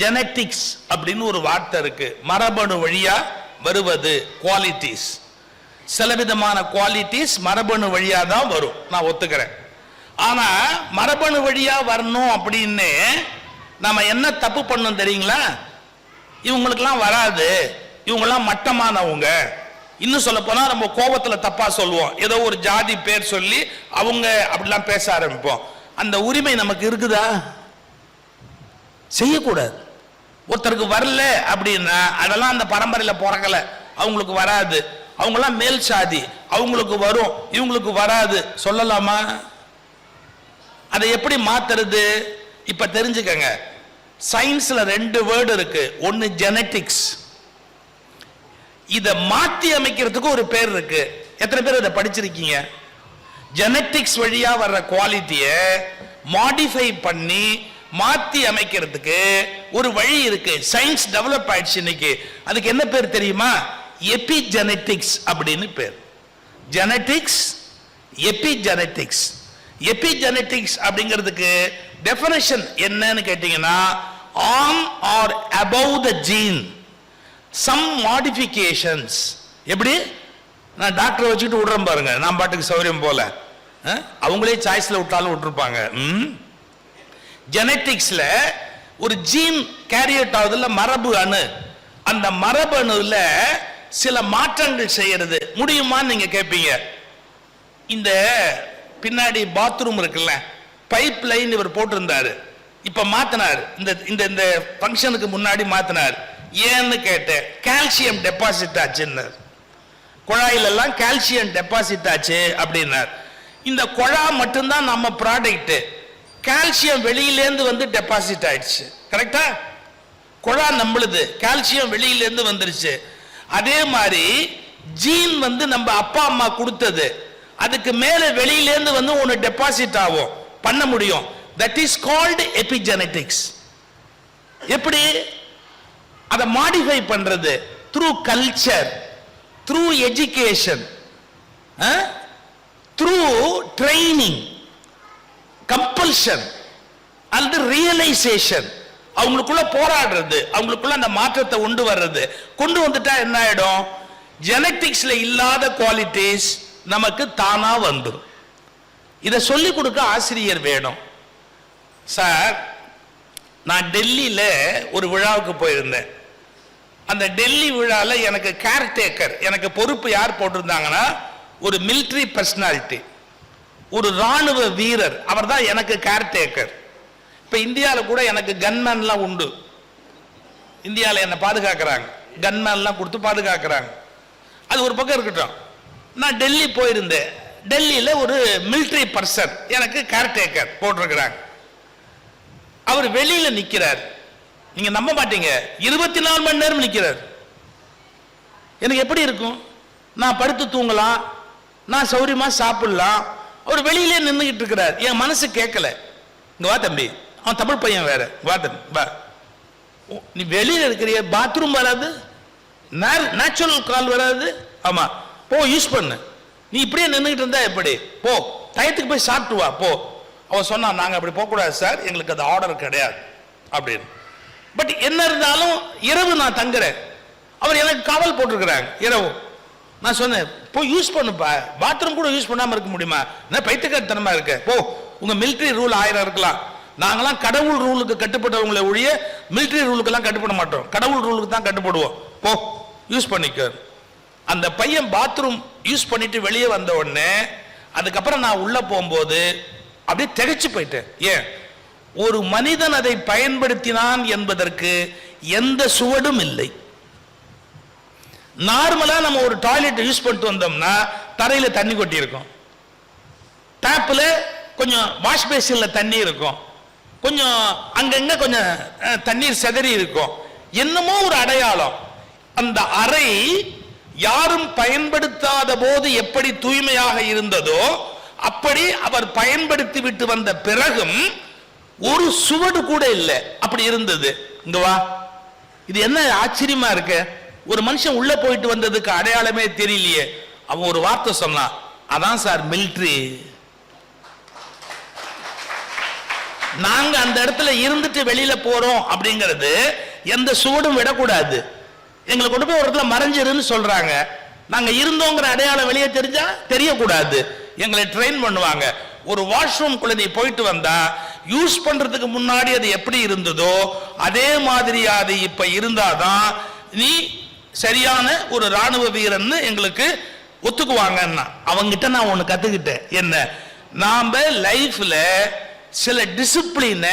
ஜெனட்டிக்ஸ் அப்படின்னு ஒரு வார்த்தை இருக்கு. மரபணு வழியா வருவது குவாலிட்டிஸ். சில விதமான குவாலிட்டிஸ் மரபணு வழியா தான் வரும், நான் ஒத்துக்கிறேன். ஆனா மரபணு வழியா வரணும் அப்படின்னு நாம என்ன தப்பு பண்ணோம் தெரியுங்களா? இவங்களுக்கெல்லாம் வராது, இவங்கெல்லாம் மட்டமானவங்க. இன்னும் சொல்ல போனா நம்ம கோபத்துல தப்பா சொல்லுவோம், ஏதோ ஒரு ஜாதி பேர் சொல்லி அவங்க அப்படிலாம் பேச ஆரம்பிப்போம். அந்த உரிமை நமக்கு இருக்குதா? செய்யக்கூடாது. ஒருத்தருக்கு வரல அப்படின்னா அதெல்லாம் அந்த பரம்பரையில பிறக்கல, அவங்களுக்கு வராது, அவங்கெல்லாம் மேல் சாதி, அவங்களுக்கு வரும், இவங்களுக்கு வராது சொல்லலாமா? அதை எப்படி மாத்துறது? இப்ப தெரிஞ்சுக்கங்க, சயின்ஸ்ல 2 வேர்டு இருக்கு. ஒன்னு ஜெனட்டிக்ஸ், இதை மாத்தி அமைக்கிறதுக்கு ஒரு பேர் இருக்கு. எத்தனை பேர் இதை படிச்சிருக்கீங்க? ஜெனட்டிக்ஸ் வழியா வர்ற குவாலிட்டியை மாடிஃபை பண்ணி மாத்தி அமைக்கிறதுக்கு ஒரு வழி இருக்கு. சயின்ஸ் டெவலப் ஆயிடுச்சு இன்னைக்கு. அதுக்கு என்ன பேர் தெரியுமா? எபிஜெனட்டிக்ஸ் அப்படின்னு பேர். Genetics, epigenetics. எபிஜெனட்டிக்ஸ் அப்படிங்கிறதுக்கு டெஃபினிஷன் என்னன்னு கேட்டீங்கன்னா, on or above the gene some modifications. எப்படி? நான் டாக்டரை வச்சுக்கிட்டு விடுறேன் பாருங்க, நான் பாட்டுக்கு சௌரியம் போல, அவங்களே சாய்ஸ்ல விட்டாலும் விட்டுருப்பாங்க. ஜெனட்டிக்ஸ்ல ஒரு ஜீன் கேரியட் ஆகுதுல, மரபு அணு, அந்த மரபு அணுல சில மாற்றங்கள் செய்யறது முடியுமான்னு நீங்க கேட்பீங்க. இந்த பின்னாடி பாத்ரூம் இருக்குல்ல, பைப் லைன் இவர் போட்டிருந்தாரு, இப்ப மாத்தினார். இந்த இந்த ஃபங்க்ஷனுக்கு முன்னாடி மாத்தினார். ஏன்னு கேட்டேன். கால்சியம் டெபாசிட் ஆச்சுன்னு, குழாயில எல்லாம் கால்சியம் டெபாசிட் ஆச்சு அப்படின்னார். இந்த குழா மட்டும்தான் நம்ம ப்ராடக்ட், கால்சியம் வெளியிலேருந்து டெபாசிட் ஆயிடுச்சு. கரெக்டா? குழா நம்மளுது, கால்சியம் வெளியில இருந்து வந்துருச்சு. அதே மாதிரி ஜீன் நம்ம அப்பா அம்மா கொடுத்தது, அதுக்கு மேல வெளியில இருந்து ஒன்னு டெபாசிட் ஆகும், பண்ண முடியும். That is called epigenetics. எப்படி அதை மாடிஃபை பண்றது? Through culture, through education, through training, compulsion and realisation. அவங்களுக்குள்ள போராடுறது, அவங்களுக்குள்ள அந்த மாற்றத்தை கொண்டு வர்றது. கொண்டு வந்துட்டா என்ன ஆயிடும்? ஜெனட்டிக்ஸ்ல இல்லாத குவாலிட்டிஸ் நமக்கு தானா வந்துடும். இதை சொல்லிக் கொடுக்க ஆசிரியர் வேணும். சார், நான் டெல்லியில ஒரு விழாவுக்கு போயிருந்தேன். அந்த டெல்லி விழால எனக்கு கேர்டேக்கர், எனக்கு பொறுப்பு யார் போட்டிருந்தாங்கன்னா, ஒரு மிலிட்டரி பர்சனாலிட்டி, ஒரு ராணுவ வீரர், அவர் தான் எனக்கு கேர்டேக்கர். இப்ப இந்தியாவில் கூட எனக்கு கன்மேன்லாம் உண்டு. இந்தியாவில் என்ன பாதுகாக்கிறாங்க, கன்மேன்லாம் கொடுத்து பாதுகாக்கிறாங்க. அது ஒரு பக்கம் இருக்கட்டும். நான் டெல்லி போயிருந்தேன். டெல்லியில ஒரு மிலிட்டரி பர்சன் எனக்கு கேர்டேக்கர் போட்டிருக்கிறாங்க. அவர் வெளியில நிக்கிறார். நீங்க நம்ப மாட்டீங்க, 24 மணி நேரம் நிக்கிறார். எனக்கு எப்படி இருக்கும்? நான் படுத்து தூங்கலாம், நான் சௌரியமா சாப்பிடலாம். அவர் வெளியிலே நின்றுகிட்டு இருக்கிறார். என் மனசு கேட்கல. இங்க வா தம்பி, அவன் தமிழ் பையன் வேற, வா தம்பி வா. நீ வெளியில இருக்கிறிய, பாத்ரூம் வராது, நேச்சுரல் கால் வராது, ஆமா போ யூஸ் பண்ணு. நீ இப்படியே நின்றுகிட்டு இருந்தா எப்படி? போ டயத்துக்கு போய் சாப்பிட்டு வா போ. அவன் சொன்னா, நாங்க அப்படி போக கூடாது சார், எங்களுக்கு அது ஆர்டர் கிடையாது அப்படின்னு. பட் என்ன இருந்தாலும் இரவு நான் தங்குறேன். அவர் எனக்கு காவல் போட்டிருக்கிறாங்க இரவு. நான் சொன்னேன், போய் யூஸ் பண்ணுப்பா, பாத்ரூம் கூட யூஸ் பண்ணாம இருக்க முடியுமா? என்ன பைத்தியக்காரத்தனமா இருக்க? போ, உங்க மிலிட்டரி ரூல் 1000 இருக்கலாம், நாங்களாம் கடவுள் ரூலுக்கு கட்டுப்பட்டவங்களை ஒழிய மிலிட்டரி ரூலுக்கெல்லாம் கட்டுப்பட மாட்டோம், கடவுள் ரூலுக்கு தான் கட்டுப்படுவோம். போ யூஸ் பண்ணிக்க. அந்த பையன் பாத்ரூம் யூஸ் பண்ணிட்டு வெளியே வந்த உடனே, அதுக்கப்புறம் நான் உள்ள போகும்போது அப்படியே திகைச்சு போயிட்டேன். ஏன்? ஒரு மனிதன் அதை பயன்படுத்தினான் என்பதற்கு எந்த சுவடும் இல்லை. நார்மலா நம்ம ஒரு டாய்லெட் யூஸ் பண்ணிட்டு வந்தோம்னா தரையில தண்ணி கொட்டி இருக்கும், டேப்ல கொஞ்சம் வாஷ் பேசின்ல தண்ணி இருக்கும், கொஞ்சம் அங்கங்க கொஞ்சம் தண்ணீர் செதறி இருக்கும், என்னமோ ஒரு அடையாளம். அந்த அறை யாரும் பயன்படுத்தாத போது எப்படி தூய்மையாக இருந்ததோ அப்படி அவர் பயன்படுத்தி விட்டு வந்த பிறகும் ஒரு சுவடு கூட இல்லை, அப்படி இருந்தது. இங்க வா, இது என்ன ஆச்சரியமா இருக்கு? ஒரு மனுஷன் உள்ள போயிட்டு வந்ததுக்கு அடையாளமே தெரியலையே. அவன் ஒரு வார்த்தை சொன்னான், அதான் சார் மிலிட்டரி. நாங்க அந்த இடத்துல இருந்துட்டு வெளியில போறோம் அப்படிங்கிறது எந்த சுவடும் விடக்கூடாது. எங்களை கொண்டு போய் ஒரு இடத்துல மறைஞ்சிருன்னு சொல்றாங்க, நாங்க இருந்தோங்கிற அடையாளம் வெளியே தெரிஞ்சா தெரியக்கூடாது. எங்களை ட்ரெயின் பண்ணுவாங்க. ஒரு வாஷ்ரூம் குள்ள நீ போயிட்டு வந்தா யூஸ் பண்றதுக்கு முன்னாடி அது எப்படி இருந்ததோ அதே மாதிரி அது இப்ப இருந்தாதான் நீ சரியான ஒரு ராணுவ வீரன் எங்களுக்கு ஒத்துக்குவாங்கன்னா. அவங்கிட்ட நான் ஒண்ணு கத்துக்கிட்டேன். என்ன? நாம லைஃப்ல சில டிசிப்ளின்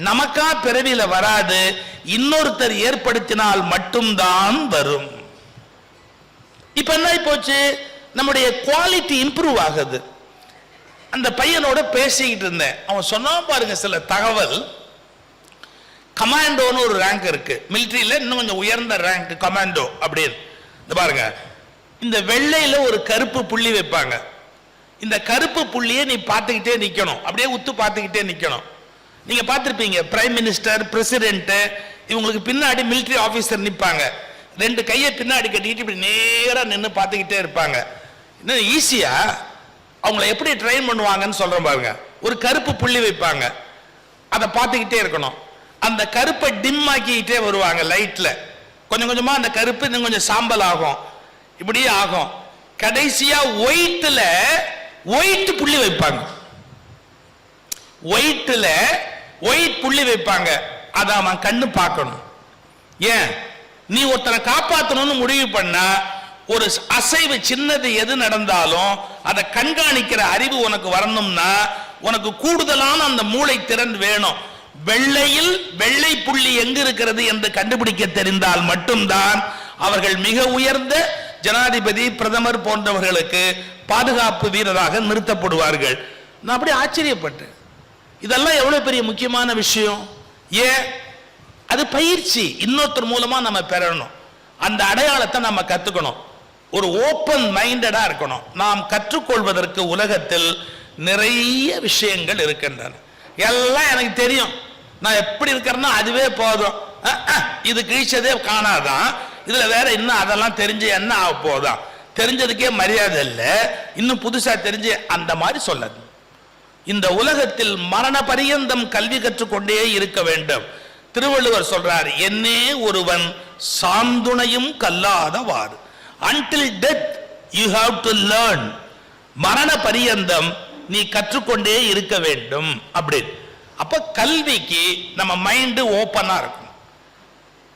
நமக்கா பிறவில வராது, இன்னொருத்தர் ஏற்படுத்தினால் மட்டும்தான் வரும். இப்ப என்ன போச்சு? நம்முடைய குவாலிட்டி இம்ப்ரூவ் ஆகுது. அந்த பையனோட பேசிக்கிட்டு இருந்தேன். அவன் சொன்னா பாருங்க சில தகவல். கமாண்டோன்னு ஒரு ரேங்க் இருக்கு மிலிட்டரியில, இன்னும் கொஞ்சம் உயர்ந்த ரேங்க் கமாண்டோ அப்படின்னு. இந்த பாருங்க, இந்த வெள்ளையில ஒரு கருப்பு புள்ளி வைப்பாங்க. இந்த கருப்பு புள்ளியை நீ பார்த்துக்கிட்டே நிக்கணும், அப்படியே உத்து பார்த்துக்கிட்டே நிக்கணும். நீங்க பார்த்திருப்பீங்க, பிரைம் மினிஸ்டர், பிரசிடென்ட், இவங்களுக்கு பின்னாடி மிலிட்டரி ஆபீசர் நிப்பாங்க. 2 கையை பின்னாடி கட்டிக்கிட்டு இப்படி நேரா நின்று பார்த்துக்கிட்டே இருப்பாங்க. இன்னும் ஈஸியா அவங்கள எப்படி ட்ரெயின் பண்ணுவாங்கன்னு சொல்றேன் பாருங்க. ஒரு கருப்பு புள்ளி வைப்பாங்க, அதை பார்த்துக்கிட்டே இருக்கணும். அந்த கருப்பை டிம் ஆக்கிக்கிட்டே வருவாங்க லைட்ல. கொஞ்சம் கொஞ்சமா அந்த கருப்பு இன்னும் கொஞ்சம் சாம்பல் ஆகும், இப்படியே ஆகும். கடைசியா ஒயிட்ல ஒயிட் புள்ளி வைப்பாங்க. ஒயிட்ல ஒயிட் புள்ளி வைப்பாங்க. அதை அவன் கண்ணு பார்க்கணும். ஏன்? நீ ஒருத்தனை காப்பாற்றணும்னு முடிவு பண்ணா ஒரு அசைவு சின்னது எது நடந்தாலும் அதை கண்காணிக்கிற அறிவு உனக்கு வரணும்னா உனக்கு கூடுதலான அந்த மூளை திறன் வேணும். வெள்ளையில் வெள்ளை புள்ளி எங்கு இருக்கிறது என்று கண்டுபிடிக்க தெரிந்தால் மட்டும்தான் அவர்கள் மிக உயர்ந்த ஜனாதிபதி, பிரதமர் போன்றவர்களுக்கு பாதுகாப்பு வீரராக நிறுத்தப்படுவார்கள். நான் அப்படி ஆச்சரியப்பட்டேன். இதெல்லாம் எவ்வளவு பெரிய முக்கியமான விஷயம். ஏன்? அது பயிற்சி, இன்னொருத்தர் மூலமா நம்ம பெறணும். அந்த அடையாளத்தை நம்ம கத்துக்கணும். ஒரு ஓப்பன் மைண்டடா இருக்கணும். நாம் கற்றுக்கொள்வதற்கு உலகத்தில் நிறைய விஷயங்கள் இருக்கின்றன. எல்லாம் எனக்கு தெரியும், நான் எப்படி இருக்கிறேன்னா அதுவே போதும், இது கிழிச்சதே காணாதான், இதுல வேற இன்னும் அதெல்லாம் தெரிஞ்சு என்ன ஆக போதான், தெரிஞ்சதுக்கே மரியாதை இல்லை, இன்னும் புதுசா தெரிஞ்சு அந்த மாதிரி சொல்லாது. இந்த உலகத்தில் மரண பரியந்தம் கல்வி கற்றுக்கொண்டே இருக்க வேண்டும். திருவள்ளுவர் சொல்றார், என்னே ஒருவன் சாந்துணையும் கல்லாதவாறு. until death you have to learn. மரண பரியந்தம் நீ கற்றுக்கொண்டே இருக்க வேண்டும் அப்படி. அப்ப கல்விக்கு நம்ம மைண்ட் ஓப்பனா இருக்கும்.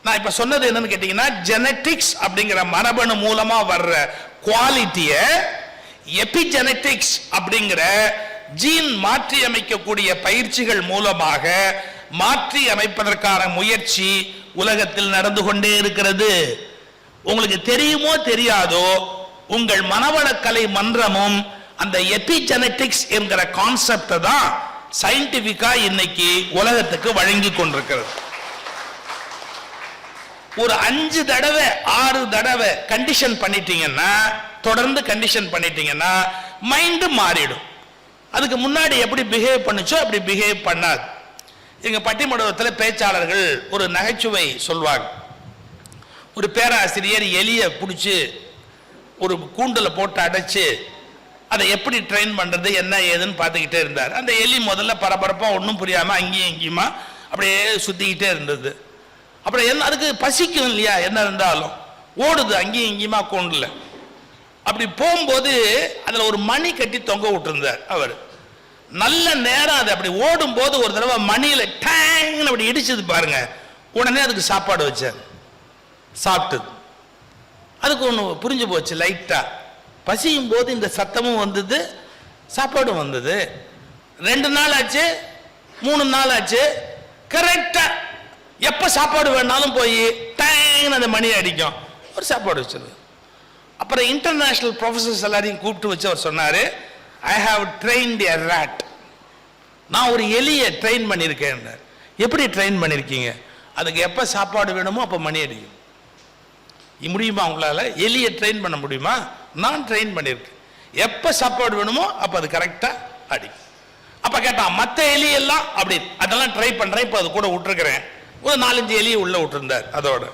நான் இப்ப சொன்னது என்னன்னு கேட்டீங்கன்னா, ஜெனட்டிக்ஸ் அப்படிங்கிற மரபணு மூலமா வர்ற குவாலிட்டிய எபிஜெனட்டிக்ஸ் அப்படிங்கிற ஜீன் மாற்றி அமைக்கக்கூடிய பயிற்சிகள் மூலமாக மாற்றி அமைப்பதற்கான முயற்சி உலகத்தில் நடந்து கொண்டே இருக்கிறது. உங்களுக்கு தெரியுமோ தெரியாதோ, உங்கள் மனவளக்கலை மன்றமும் அந்த எபிஜெனட்டிக்ஸ் என்கிற கான்செப்ட் தான் சயின்டிபிக்கா இன்னைக்கு உலகத்துக்கு வழங்கி கொண்டிருக்கிறது. ஒரு 5 தடவை 6 தடவை கண்டிஷன் பண்ணிட்டீங்கன்னா, தொடர்ந்து கண்டிஷன் பண்ணிட்டீங்கன்னா மைண்ட் மாறிடும். அதுக்கு முன்னாடி எப்படி பிஹேவ் பண்ணுச்சோ அப்படி பிஹேவ் பண்ணாது. எங்க பட்டிமண்டபத்தில் பேச்சாளர்கள் ஒரு நகைச்சுவை சொல்வாங்க. ஒரு பேராசிரியர் எலியை பிடிச்சி ஒரு கூண்டுல போட்டு அடைச்சு அதை எப்படி ட்ரெயின் பண்றது என்ன ஏதுன்னு பார்த்துக்கிட்டே இருந்தார். அந்த எலி முதல்ல பரபரப்பா ஒன்றும் புரியாம அங்கேயும் இங்கேயுமா அப்படியே சுத்திக்கிட்டே இருந்தது. அப்புறம் என்ன, அதுக்கு பசிக்கும் இல்லையா, என்ன இருந்தாலும் ஓடுது அங்கேயும் இங்கேயுமா கூண்டுல. அப்படி போகும்போது அதுல ஒரு மணி கட்டி தொங்க விட்டுருந்தார் அவர். நல்ல நேரம் அது அப்படி ஓடும் போது ஒரு தடவை மணியில டேங்னு அப்படி இடிச்சது பாருங்க. உடனே அதுக்கு சாப்பாடு வச்சார், சாப்பிட்டது. அதுக்கு ஒன்று புரிஞ்சு போச்சு, லைட்டா பசியும் போது இந்த சத்தமும் வந்தது, சாப்பாடும் வந்தது. 2 நாள் ஆச்சு, 3 நாள் ஆச்சு, கரெக்டா எப்ப சாப்பாடு வேணாலும் போய் டேங்னு அந்த மணி அடிக்கும், ஒரு சாப்பாடு வச்சிருது. அப்புறம் இன்டர்நேஷனல் ப்ரொஃபசர்ஸ் எல்லாரையும் கூப்பிட்டு வச்சு அவர் சொன்னாரு, I have trained a rat. நான் ஒரு எலியை ட்ரெயின் பண்ணியிருக்கேன். எப்படி ட்ரெயின் பண்ணியிருக்கீங்க? அதுக்கு எப்போ சாப்பாடு வேணுமோ அப்போ மணி அடிக்கும். முடியுமா உங்களால்? எலியை ட்ரெயின் பண்ண முடியுமா? நான் ட்ரெயின் பண்ணியிருக்கேன். எப்போ சாப்பாடு வேணுமோ அப்போ அது கரெக்டாக அடிக்கும். அப்போ கேட்டான், மற்ற எலியெல்லாம் அப்படி அதெல்லாம் ட்ரை பண்ணுறேன், இப்போ அது கூட விட்டுருக்கிறேன். ஒரு 4-5 எலியை உள்ளே விட்டுருந்தார். அதோட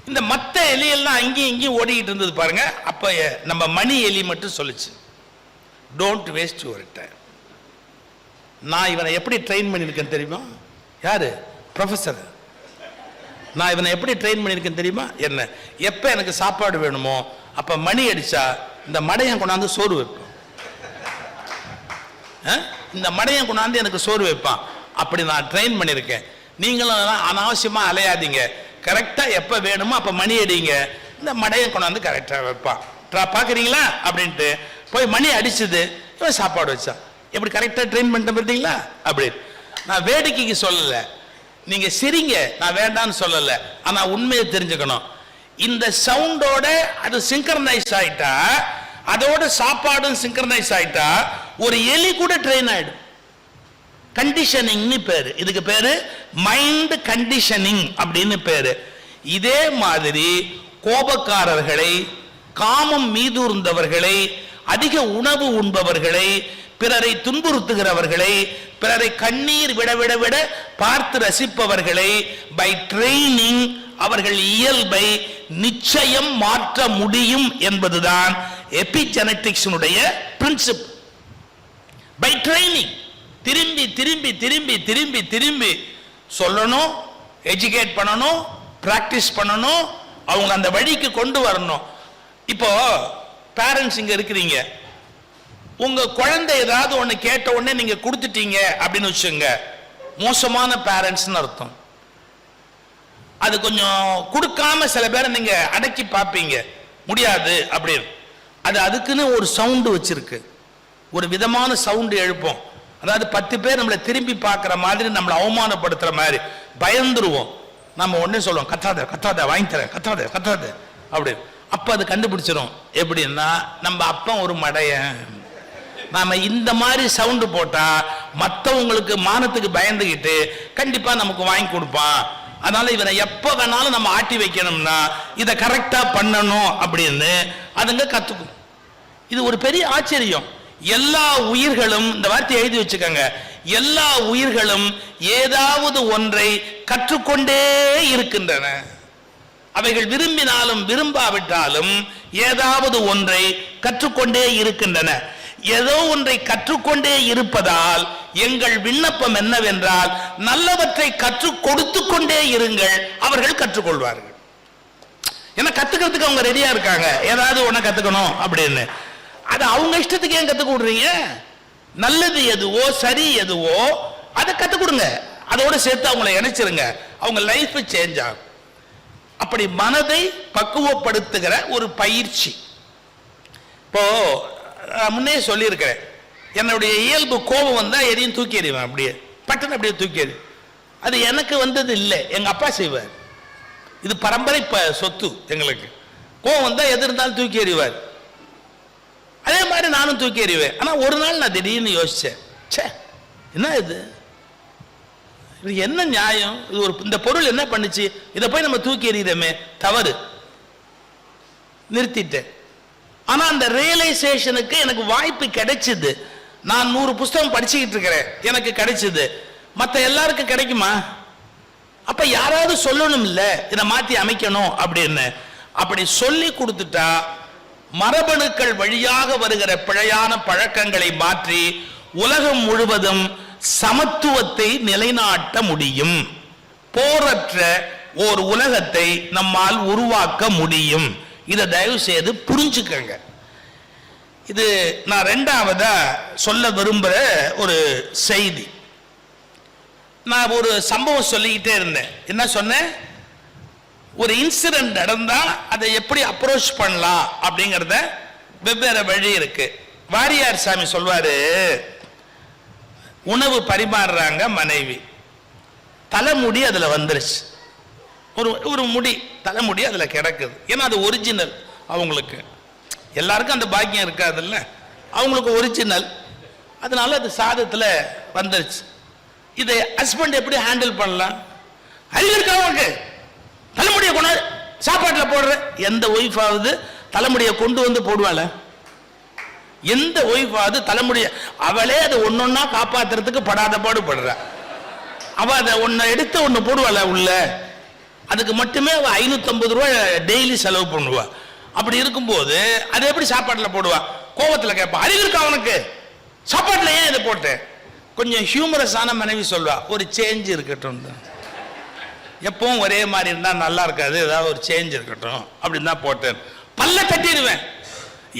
இந்த மற்ற எலியெல்லாம் அங்கேயும் இங்கேயும் ஓடிக்கிட்டு இருந்தது பாருங்க. அப்போ நம்ம மணி எலி மட்டும் சொல்லிச்சு, டோன்ட் வேஸ்ட் யுவர் டைம். நான் இவனை எப்படி ட்ரெயின் பண்ணியிருக்கேன் தெரியுமா? யாரு? ப்ரொஃபஸர். நான் இவனை எப்படி ட்ரெயின் பண்ணியிருக்கேன் தெரியுமா? என்ன, எப்போ எனக்கு சாப்பாடு வேணுமோ அப்போ மணி அடிச்சா இந்த மடையன் கொண்டாந்து சோறு வைப்பான். இந்த மடையன் கொண்டாந்து எனக்கு சோறு வைப்பான். அப்படி நான் ட்ரெயின் பண்ணியிருக்கேன். நீங்களும் அனாவசியமாக அலையாதீங்க, கரெக்டாக எப்போ வேணுமோ அப்போ மணி அடிங்க, இந்த மடையன் கொண்டாந்து கரெக்டாக வைப்பான். பார்க்குறீங்களா அப்படின்ட்டு போய் மணி அடிச்சது, இவன் சாப்பாடு வச்சான். எப்படி கரெக்டாக ட்ரெயின் பண்ணிட்டு பார்த்தீங்களா? அப்படி நான் வேடிக்கைக்கு சொல்லலை, நீங்க சிரிங்க, நான் வேண்டான்னு சொல்லலை. ஆனால் உண்மையை தெரிஞ்சுக்கணும். இந்த சவுண்டோட அது சிங்க்ரனைஸ் ஆயிட்டா, அதோட சாப்பாடும் சிங்க்ரனைஸ் ஆயிட்டா ஒரு எலி கூட ட்ரெயின் ஆயிடும். கண்டிஷனிங்னு பேரு, இதுக்கு பேரு மைண்ட் கண்டிஷனிங் அப்படின்னு பேரு. இதே மாதிரி கோபக்காரர்களை, காமம் மீதூர்ந்தவர்களை, அதிக உணவு உண்பவர்களை, பிறரை துன்புறுத்துகிறவர்களை, பிறரை கண்ணீர் விட விட விட பார்த்து ரசிப்பவர்களை பை ட்ரெயினிங் அவர்கள் இயல்பை நிச்சயம் மாற்ற முடியும் என்பதுதான் எபிஜெனட்டிக்ஸினுடைய பிரின்சிபிள். பை ட்ரெயினிங் திரும்பி திரும்பி திரும்பி திரும்பி திரும்பி சொல்லணும், எஜுகேட் பண்ணணும், பிராக்டிஸ் பண்ணணும், அவங்க அந்த வழிக்கு கொண்டு வரணும். இப்போ பேரண்ட்ஸ் இங்க இருக்கிறீங்க, உங்க குழந்தை ஏதாவது ஒண்ணு கேட்ட உடனே நீங்க கொடுத்துட்டீங்க அப்படின்னு வச்சுங்க, மோசமான பேரண்ட்ஸ்னு அர்த்தம். அது கொஞ்சம் கொடுக்காம சில பேரை நீங்க அடக்கி பார்ப்பீங்க, முடியாது அப்படின்னு. அது அதுக்குன்னு ஒரு சவுண்டு வச்சிருக்கு, ஒரு விதமான சவுண்டு எழுப்போம். அதாவது 10 பேர் நம்மளை திரும்பி பார்க்குற மாதிரி, நம்மளை அவமானப்படுத்துற மாதிரி பயந்துருவோம். நம்ம உடனே சொல்லுவோம், கத்தாத கத்தாத, வாங்கி தரேன், கத்தாத கத்தாத அப்படின்னு. அப்போ அது கண்டுபிடிச்சிடும். எப்படின்னா, நம்ம அப்பா ஒரு மடையன், நாம இந்த மாதிரி சவுண்டு போட்டா மற்றவங்களுக்கு மானத்துக்கு பயந்துகிட்டு கண்டிப்பா நமக்கு வாங்கி கொடுப்பான். அதனால இவனை எப்ப வேணாலும் நம்ம ஆட்டி வைக்கணும்னா இதை கரெக்டா பண்ணணும் அப்படின்னு அதுங்க கத்துக்கும். இது ஒரு பெரிய ஆச்சரியம். எல்லா உயிர்களும், இந்த வார்த்தையை எழுதி வச்சுக்கோங்க, எல்லா உயிர்களும் ஏதாவது ஒன்றை கற்றுக்கொண்டே இருக்கின்றன. அவைகள் விரும்பினாலும் விரும்பாவிட்டாலும் ஏதாவது ஒன்றை கற்றுக்கொண்டே இருக்கின்றன. ஏதோ ஒன்றை கற்றுக்கொண்டே இருப்பதால் எங்கள் விண்ணப்பம் என்னவென்றால் நல்லவற்றை கற்றுக் கொடுத்து கொண்டே இருங்கள், அவர்கள் கற்றுக்கொள்வார்கள். ஏன்னா கத்துக்கிறதுக்கு அவங்க ரெடியா இருக்காங்க. ஏதாவது ஒன்ன கத்துக்கணும் அப்படின்னு அது அவங்க இஷ்டத்துக்கு ஏன் கத்துக் கொடுறீங்க? நல்லது எதுவோ சரி எதுவோ அதை கத்துக் கொடுங்க. அதோட சேர்த்து அவங்களை இணைச்சிருங்க, அவங்க லைஃப் சேஞ்ச் ஆகும். அப்படி மனதை பக்குவப்படுத்துகிற ஒரு பயிற்சி. இப்போ முன்னே சொல்லியிருக்கிறேன், என்னுடைய இயல்பு கோபம் வந்தா எதையும் தூக்கி எறிவேன், அப்படியே பட்டுன்னு அப்படியே தூக்கி எறி. அது எனக்கு வந்தது இல்லை, எங்க அப்பா செய்வார். இது பரம்பரை சொத்து எங்களுக்கு. கோபம் வந்தா எது இருந்தாலும் தூக்கி எறிவார். அதே மாதிரி நானும் தூக்கி எறிவேன். ஆனா ஒரு நாள் நான் திடீர்னு யோசிச்சேன், ச்சே என்ன இது என்ன நியாயம், இது ஒரு இந்த பொருள் என்ன பண்ணுச்சு, இதை போய் நம்ம தூக்கி எறியறமே, தவறு, நிறுத்திட்டேன். ஆனா அந்த ரியலைசேஷனுக்கு எனக்கு வாய்ப்பு கிடைச்சது. நான் 100 புஸ்தகம் படிச்சுக்கிட்டு இருக்கிறேன், எனக்கு கிடைச்சது. மற்ற எல்லாருக்கும் கிடைக்குமா? அப்ப யாராவது சொல்லணும் இல்ல இதை மாத்தி அமைக்கணும் அப்படின்னு. அப்படி சொல்லி கொடுத்துட்டா மரபணுக்கள் வழியாக வருகிற பிழையான பழக்கங்களை மாற்றி உலகம் முழுவதும் சமத்துவத்தை நிலைநாட்ட முடியும். போரற்ற ஒரு உலகத்தை நம்மால் உருவாக்க முடியும். இதை தயவு செய்து புரிஞ்சுக்கங்க. இது நான் 2ஆவதா சொல்ல விரும்புகிற ஒரு செய்தி. நான் ஒரு சம்பவம் சொல்லிக்கிட்டே இருந்தேன். என்ன சொன்னேன்? ஒரு இன்சிடென்ட் நடந்தா அதை எப்படி அப்ரோச் பண்ணலாம் அப்படிங்கிறத வெவ்வேறு வழி இருக்கு. வாரியார் சாமி சொல்வாரு, உணவு பரிமாறுறாங்க மனைவி, தலைமுடி அதுல வந்துருச்சு. ஒரு முடி தலைமுடி அதுல கிடக்குது. ஏன்னா அது ஒரிஜினல். அவங்களுக்கு எல்லாருக்கும் அந்த பாக்கியம் இருக்காது இல்ல, அவங்களுக்கு ஒரிஜினல். அதனால அது சாதத்துல வந்துருச்சு. இதை ஹஸ்பண்ட் எப்படி ஹேண்டில் பண்ணலாம்? அறிவு இருக்கா அவங்களுக்கு? தலைமுடியை கொண்டு சாப்பாட்டில் போடுற எந்த ஒய்ஃப் ஆகுது தலைமுடியை கொண்டு வந்து போடுவாள்? எந்த ஒய்ஃப் ஆகுது தலைமுடிய அவளே அதை ஒன்னொன்னா காப்பாத்துறதுக்கு படாத பாடுபடுற. அவ அதை ஒன்னு எடுத்து ஒன்னு போடுவாள் உள்ள. அதுக்கு மட்டுமே அவ 550 ரூபாய் டெய்லி செலவு பண்ணுவா. அப்படி இருக்கும்போது அதை எப்படி சாப்பாட்டில் போடுவா? கோபத்தில் கேட்பா, அறிவு இருக்கா அவனுக்கு? சாப்பாட்டில் ஏன் இதை போட்டேன்? கொஞ்சம் ஹியூமரஸான மனைவி சொல்வா, ஒரு சேஞ்ச் இருக்கட்டும், எப்பவும் ஒரே மாதிரி இருந்தா நல்லா இருக்காது, ஏதாவது ஒரு சேஞ்ச் இருக்கட்டும் அப்படின்னு தான் போட்டேன். பல்ல தட்டிடுவேன்.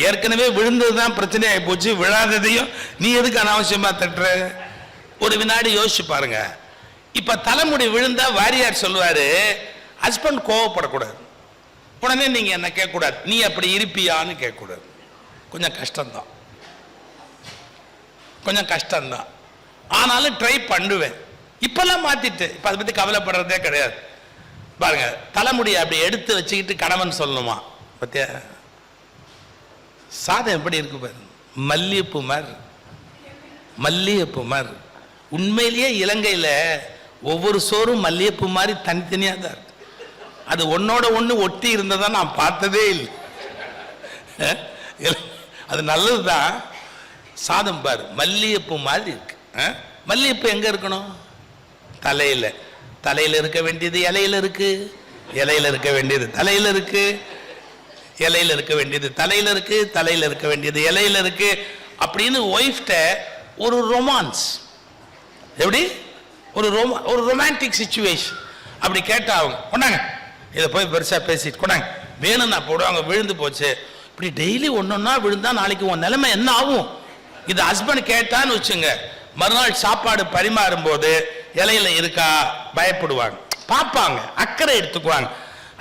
ஏற்கனவே விழுந்ததுதான் பிரச்சனை ஆகி போச்சு, விழாததையும் நீ எதுக்கு அனாவசியமா தட்டுற? ஒரு வினாடி யோசிச்சு பாருங்க. இப்ப தலைமுடி விழுந்தா வாரியார் சொல்லுவாரு, ஹஸ்பண்ட் கோவப்படக்கூடாது. உடனே நீங்க என்ன கேட்கக்கூடாது, நீ அப்படி இருப்பியான்னு கேட்கக்கூடாது. கொஞ்சம் கஷ்டம்தான், கொஞ்சம் கஷ்டம்தான். ஆனாலும் ட்ரை பண்ணுவேன். இப்பெல்லாம் மாத்திட்டு இப்ப அதை பத்தி கவலைப்படுறதே கிடையாது. பாருங்க, தலைமுடியை அப்படி எடுத்து வச்சுக்கிட்டு கணவன் சொல்லணுமா? பத்தியா சாதம் எப்படி இருக்கு பாரு, மல்லிகைப்பூ மாதிரி, மல்லிகைப்பூ மாதிரி. உண்மையிலேயே இலங்கையில ஒவ்வொரு சோறும் மல்லிகைப்பூ மாதிரி தனித்தனியா தான் இருக்கு. அது ஒன்னோட ஒண்ணு ஒட்டி இருந்ததா நான் பார்த்ததே இல்லை. அது நல்லதுதான். சாதம் பாரு மல்லிகைப்பூ மாதிரி இருக்கு. மல்லிகைப்பூ எங்க இருக்கணும்? தலையில. தலையில இருக்க வேண்டியது இலையில இருக்கு, இலையில இருக்க வேண்டியது தலையில இருக்கு, இலையில இருக்க வேண்டியது தலையில இருக்கு, தலையில இருக்க வேண்டியது இலையில இருக்கு. அப்படின்னு ஒய்ஃப்ட ஒரு ரொமான்ஸ், எப்படி ஒரு ரொமான்டிக் சிச்சுவேஷன். அப்படி கேட்டா அவங்க கொண்டாங்க, இதை போய் பெருசா பேசிட்டு கொண்டாங்க, வேணும்னா போடுவாங்க. விழுந்து போச்சு. இப்படி டெய்லி ஒன்னொன்னா விழுந்தா நாளைக்கு உன் நிலைமை என்ன ஆகும்? இது ஹஸ்பண்ட் கேட்டான்னு வச்சுங்க, மறுநாள் சாப்பாடு பரிமாறும் போது இலையில இருக்கா பயப்படுவாங்க, பார்ப்பாங்க, அக்கறை எடுத்துக்குவாங்க.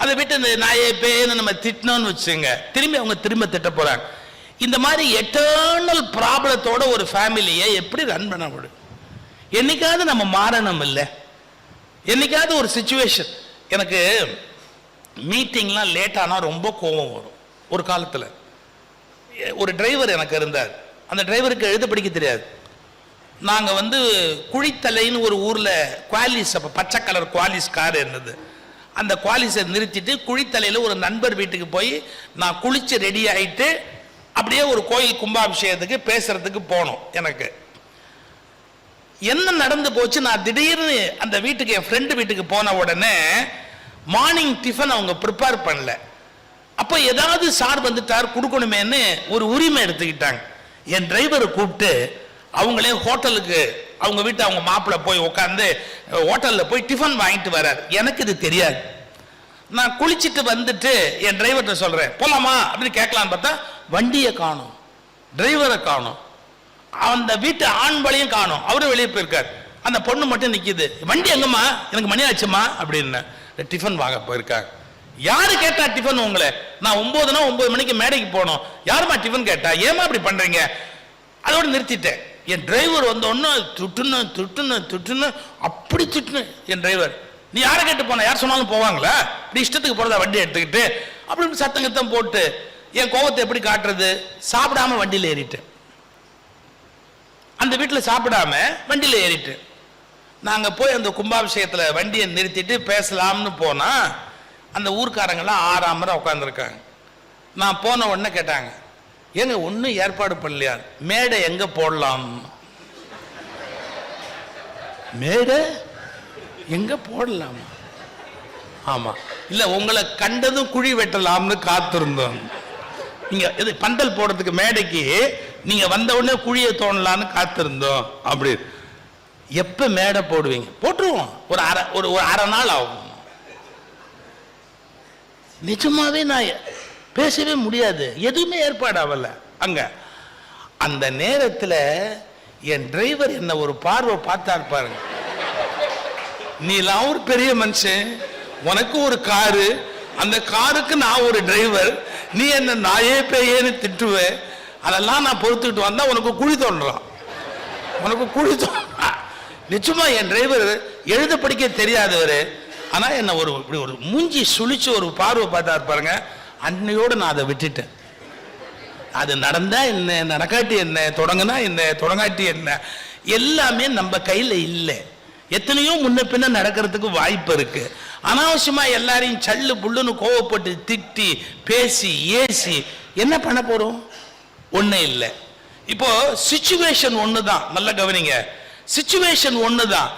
அதை விட்டு இந்த நாயே பேன்னு நம்ம திட்டினோன்னு வச்சுங்க, திரும்பி அவங்க திரும்ப திட்ட போறாங்க. இந்த மாதிரி எட்டர்னல் ப்ராப்ளத்தோட ஒரு ஃபேமிலியை எப்படி ரன் பண்ண முடியும்? என்னைக்காவது நம்ம மாறணும் இல்லை? என்னைக்காவது ஒரு சிச்சுவேஷன். எனக்கு மீட்டிங்லாம் லேட் ஆனால் ரொம்ப கோபம் வரும். ஒரு காலத்தில் ஒரு டிரைவர் எனக்கு இருந்தார். அந்த டிரைவருக்கு எழுத படிக்க தெரியாது. நாங்கள் வந்து குழித்தலைன்னு ஒரு ஊரில் குவாலிஸ், அப்போ பச்சை கலர் குவாலிஸ் கார் இருந்தது. அந்த குவாலிஸை நிறுத்திட்டு குழித்தலையில் ஒரு நண்பர் வீட்டுக்கு போய் நான் குளிச்சு ரெடி ஆகிட்டு அப்படியே ஒரு கோயில் கும்பாபிஷேகத்துக்கு பேசுறதுக்கு போனோம். எனக்கு என்ன நடந்து போச்சு, நான் திடீர்னு அந்த வீட்டுக்கு, என் ஃப்ரெண்டு வீட்டுக்கு போன உடனே மார்னிங் டிஃபன் அவங்க ப்ரிப்பேர் பண்ணல. அப்போ ஏதாவது சார் வந்துட்டார் கொடுக்கணுமேன்னு ஒரு உரிமை எடுத்துக்கிட்டாங்க. என் டிரைவரை கூப்பிட்டு அவங்களே ஹோட்டலுக்கு, அவங்க வீட்டு அவங்க மாப்பிள்ளை போய் உட்காந்து ஹோட்டலில் போய் டிஃபன் வாங்கிட்டு வர்றார். எனக்கு இது தெரியாது. நான் குளிச்சுட்டு வந்துட்டு என் டிரைவர்கிட்ட சொல்கிறேன் போகலாமா அப்படின்னு கேட்கலான்னு பார்த்தா வண்டியை காணும், டிரைவரை காணும், அந்த வீட்டு ஆண்பளையும் காணும், அவரும் வெளியே போயிருக்கார். அந்த பொண்ணு மட்டும் நிற்கிது. வண்டி எங்கம்மா, எனக்கு மணி ஆச்சுமா அப்படின்னு. டிஃபன் வாங்க போயிருக்காங்க. யாரு கேட்டா டிஃபன் உங்களை? நான் 9 மணிக்கு மேடைக்கு போனோம். யாருமா டிஃபன் கேட்டா? ஏமா அப்படி பண்றீங்க? அதோட நிறுத்திட்டேன். என் டிரைவர் வந்தோன்னு துட்டுன்னு அப்படி திட்டுன்னு. என் டிரைவர், நீ யாரை கேட்டு போன? யார் சொன்னாலும் போவாங்களா? இப்படி இஷ்டத்துக்கு போறதா வண்டி எடுத்துக்கிட்டு அப்படி சத்தங்கத்தம் போட்டு என் கோபத்தை எப்படி காட்டுறது? சாப்பிடாம வண்டியில் ஏறிட்டேன். அந்த வீட்டில் சாப்பிடாம வண்டியில் ஏறிட்டு நாங்கள் போய் அந்த கும்பாபிஷேகத்தில் வண்டியை நிறுத்திட்டு பேசலாம்னு போனா அந்த ஊர்க்காரங்கெல்லாம் ஆறாமரை உட்காந்துருக்காங்க. நான் போன உடனே கேட்டாங்க, ஏங்க ஒன்றும் ஏற்பாடு பண்ணலையா? மேடை எங்க போடலாம்? மேடை எங்க போடலாம்? ஆமா, இல்ல உங்களை கண்டதும் குழி வெட்டலாம்னு காத்திருந்தோம். நீங்க இது பந்தல் போடுறதுக்கு மேடைக்கு நீங்க வந்த உடனே குழியை தோணலான்னு காத்திருந்தோம். அப்படி எப்ப மேடை போடுவீங்க? போட்டுருவோம், ஒரு அரை நாள் ஆகும். நிஜமாவே நான் பேசவே முடியாது, எதுவுமே ஏற்பாடு ஆகல அங்க. அந்த நேரத்தில் என் டிரைவர் என்ன ஒரு பார்வை பார்த்தார் பாருங்க. நீலாம் ஒரு பெரிய மனுஷன், உனக்கு ஒரு காரு, அந்த காருக்கு நான் ஒரு டிரைவர், நீ என்ன நாயே பேயேன்னு திட்டுவேன். அதெல்லாம் நான் பொறுத்துக்கிட்டு வந்தா உனக்கு குழி தோன்றான், உனக்கு குழி தோன்றான். நிச்சயமா என் டிரைவர் எழுத படிக்க தெரியாதவர், ஆனா என்ன இப்படி ஒரு மூஞ்சி சுழிச்சு ஒரு பார்வை பார்த்தாரு பாருங்க. அன்னையோடு நான் அதை விட்டுட்டேன். அது நடந்தா என்ன, நடக்காட்டி என்ன, தொடங்கினா என்ன, தொடங்காட்டி என்ன, எல்லாமே நம்ம கையில் இல்லை. எத்தனையோ முன்ன பின்ன நடக்கிறதுக்கு வாய்ப்பு இருக்கு. அனாவசியமா எல்லாரையும் சல்லு புல்லுன்னு கோவப்பட்டு திட்டி பேசி ஏசி என்ன பண்ண போறோம்? ஒண்ணு இல்லை. இப்போ சிச்சுவேஷன் ஒண்ணுதான், நல்ல கவனிங்க. சிச்சுவேஷன் ஒண்ணுதான்,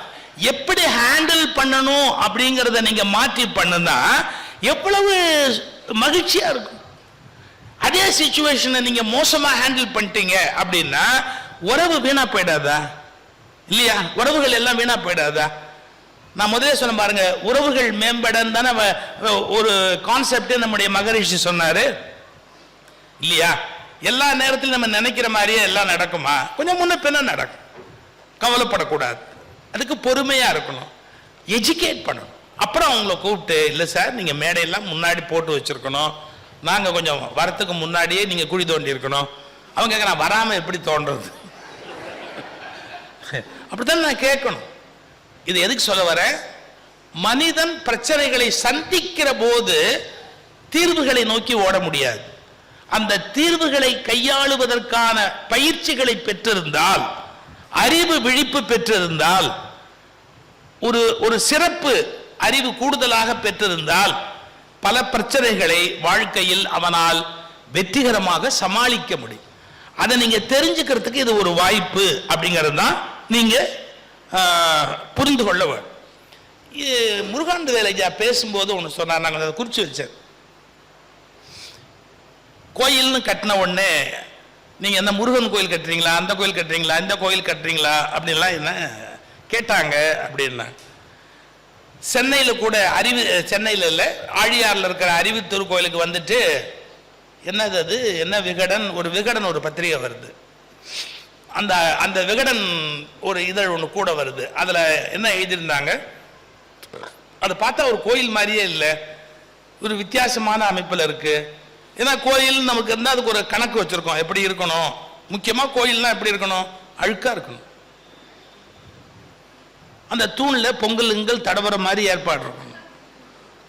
எப்படி ஹேண்டில் பண்ணணும் அப்படிங்கிறத நீங்க மாற்றி பண்ணுனா எவ்வளவு மகிழ்ச்சியா இருக்கும். அதே சிச்சுவேஷனை நீங்க மோசமா ஹேண்டில் பண்ணிட்டீங்க அப்படின்னா உறவு வீணா போயிடாதா? இல்லையா? உறவுகள் எல்லாம் வீணா போயிடாதா? நான் முதல்ல சொன்ன பாருங்க, உறவுகள் மேம்படன்னு தானே ஒரு கான்செப்ட் நம்முடைய மகரிஷி சொன்னாரு இல்லையா? எல்லா நேரத்திலும் நம்ம நினைக்கிற மாதிரியே எல்லாம் நடக்குமா? கொஞ்சம் முன்ன பின்ன நடக்கும். கவலைப்படக்கூடாது, அதுக்கு பொறுமையா இருக்கணும், எஜுகேட் பண்ணணும். அப்புறம் அவங்கள கூப்பிட்டு, இல்லை சார் நீங்கள் மேடையெல்லாம் முன்னாடி போட்டு வச்சிருக்கணும், நாங்கள் கொஞ்சம் வரத்துக்கு முன்னாடியே நீங்கள் குழி தோண்டி இருக்கணும். அவங்க கேட்குறான், வராமல் எப்படி தோன்றது? அப்படித்தான் நான் கேட்கணும். இது எதுக்கு சொல்ல வரேன்? மனிதன் பிரச்சனைகளை சந்திக்கிற போது தீர்வுகளை நோக்கி ஓட முடியாது. அந்த தீர்வுகளை கையாளுவதற்கான பயிற்சிகளை பெற்றிருந்தால், அறிவு விழிப்பு பெற்றிருந்தால், ஒரு சிறப்பு அறிவு கூடுதலாக பெற்றிருந்தால் பல பிரச்சனைகளை வாழ்க்கையில் அவனால் வெற்றிகரமாக சமாளிக்க முடியும். அதை நீங்க தெரிஞ்சுக்கிறதுக்கு இது ஒரு வாய்ப்பு அப்படிங்கிறது தான் நீங்க புரிந்து கொள்ள வேண்டும். முருகானந்த வேலையா பேசும்போது ஒன்று சொன்னார், நாங்கள் அதை குறிச்சு வச்சேன். கோயில்னு கட்டின உடனே நீங்க என்ன முருகன் கோயில் கட்டுறீங்களா, அந்த கோயில் கட்டுறீங்களா, இந்த கோயில் கட்டுறீங்களா அப்படின்லாம் என்ன கேட்டாங்க அப்படின்னா, சென்னையில் கூட சென்னையில் இல்லை, ஆழியாரில் இருக்கிற அறிவு திருக்கோயிலுக்கு வந்துட்டு என்னது அது என்ன விகடன், ஒரு பத்திரிகை வருது. அந்த விகடன் ஒரு இதழ் ஒன்று கூட வருது. அதில் என்ன எழுதியிருந்தாங்க, அதை பார்த்தா ஒரு கோயில் மாதிரியே இல்லை, ஒரு வித்தியாசமான அமைப்பில் இருக்கு. ஏன்னா கோயில் நமக்கு இருந்தால் அதுக்கு ஒரு கணக்கு வச்சிருக்கோம், எப்படி இருக்கணும். முக்கியமாக கோயில்னா எப்படி இருக்கணும்? அழுக்கா இருக்கணும். அந்த தூணில் பொங்கலுங்கள் தடவர மாதிரி ஏற்பாடு இருக்கணும்.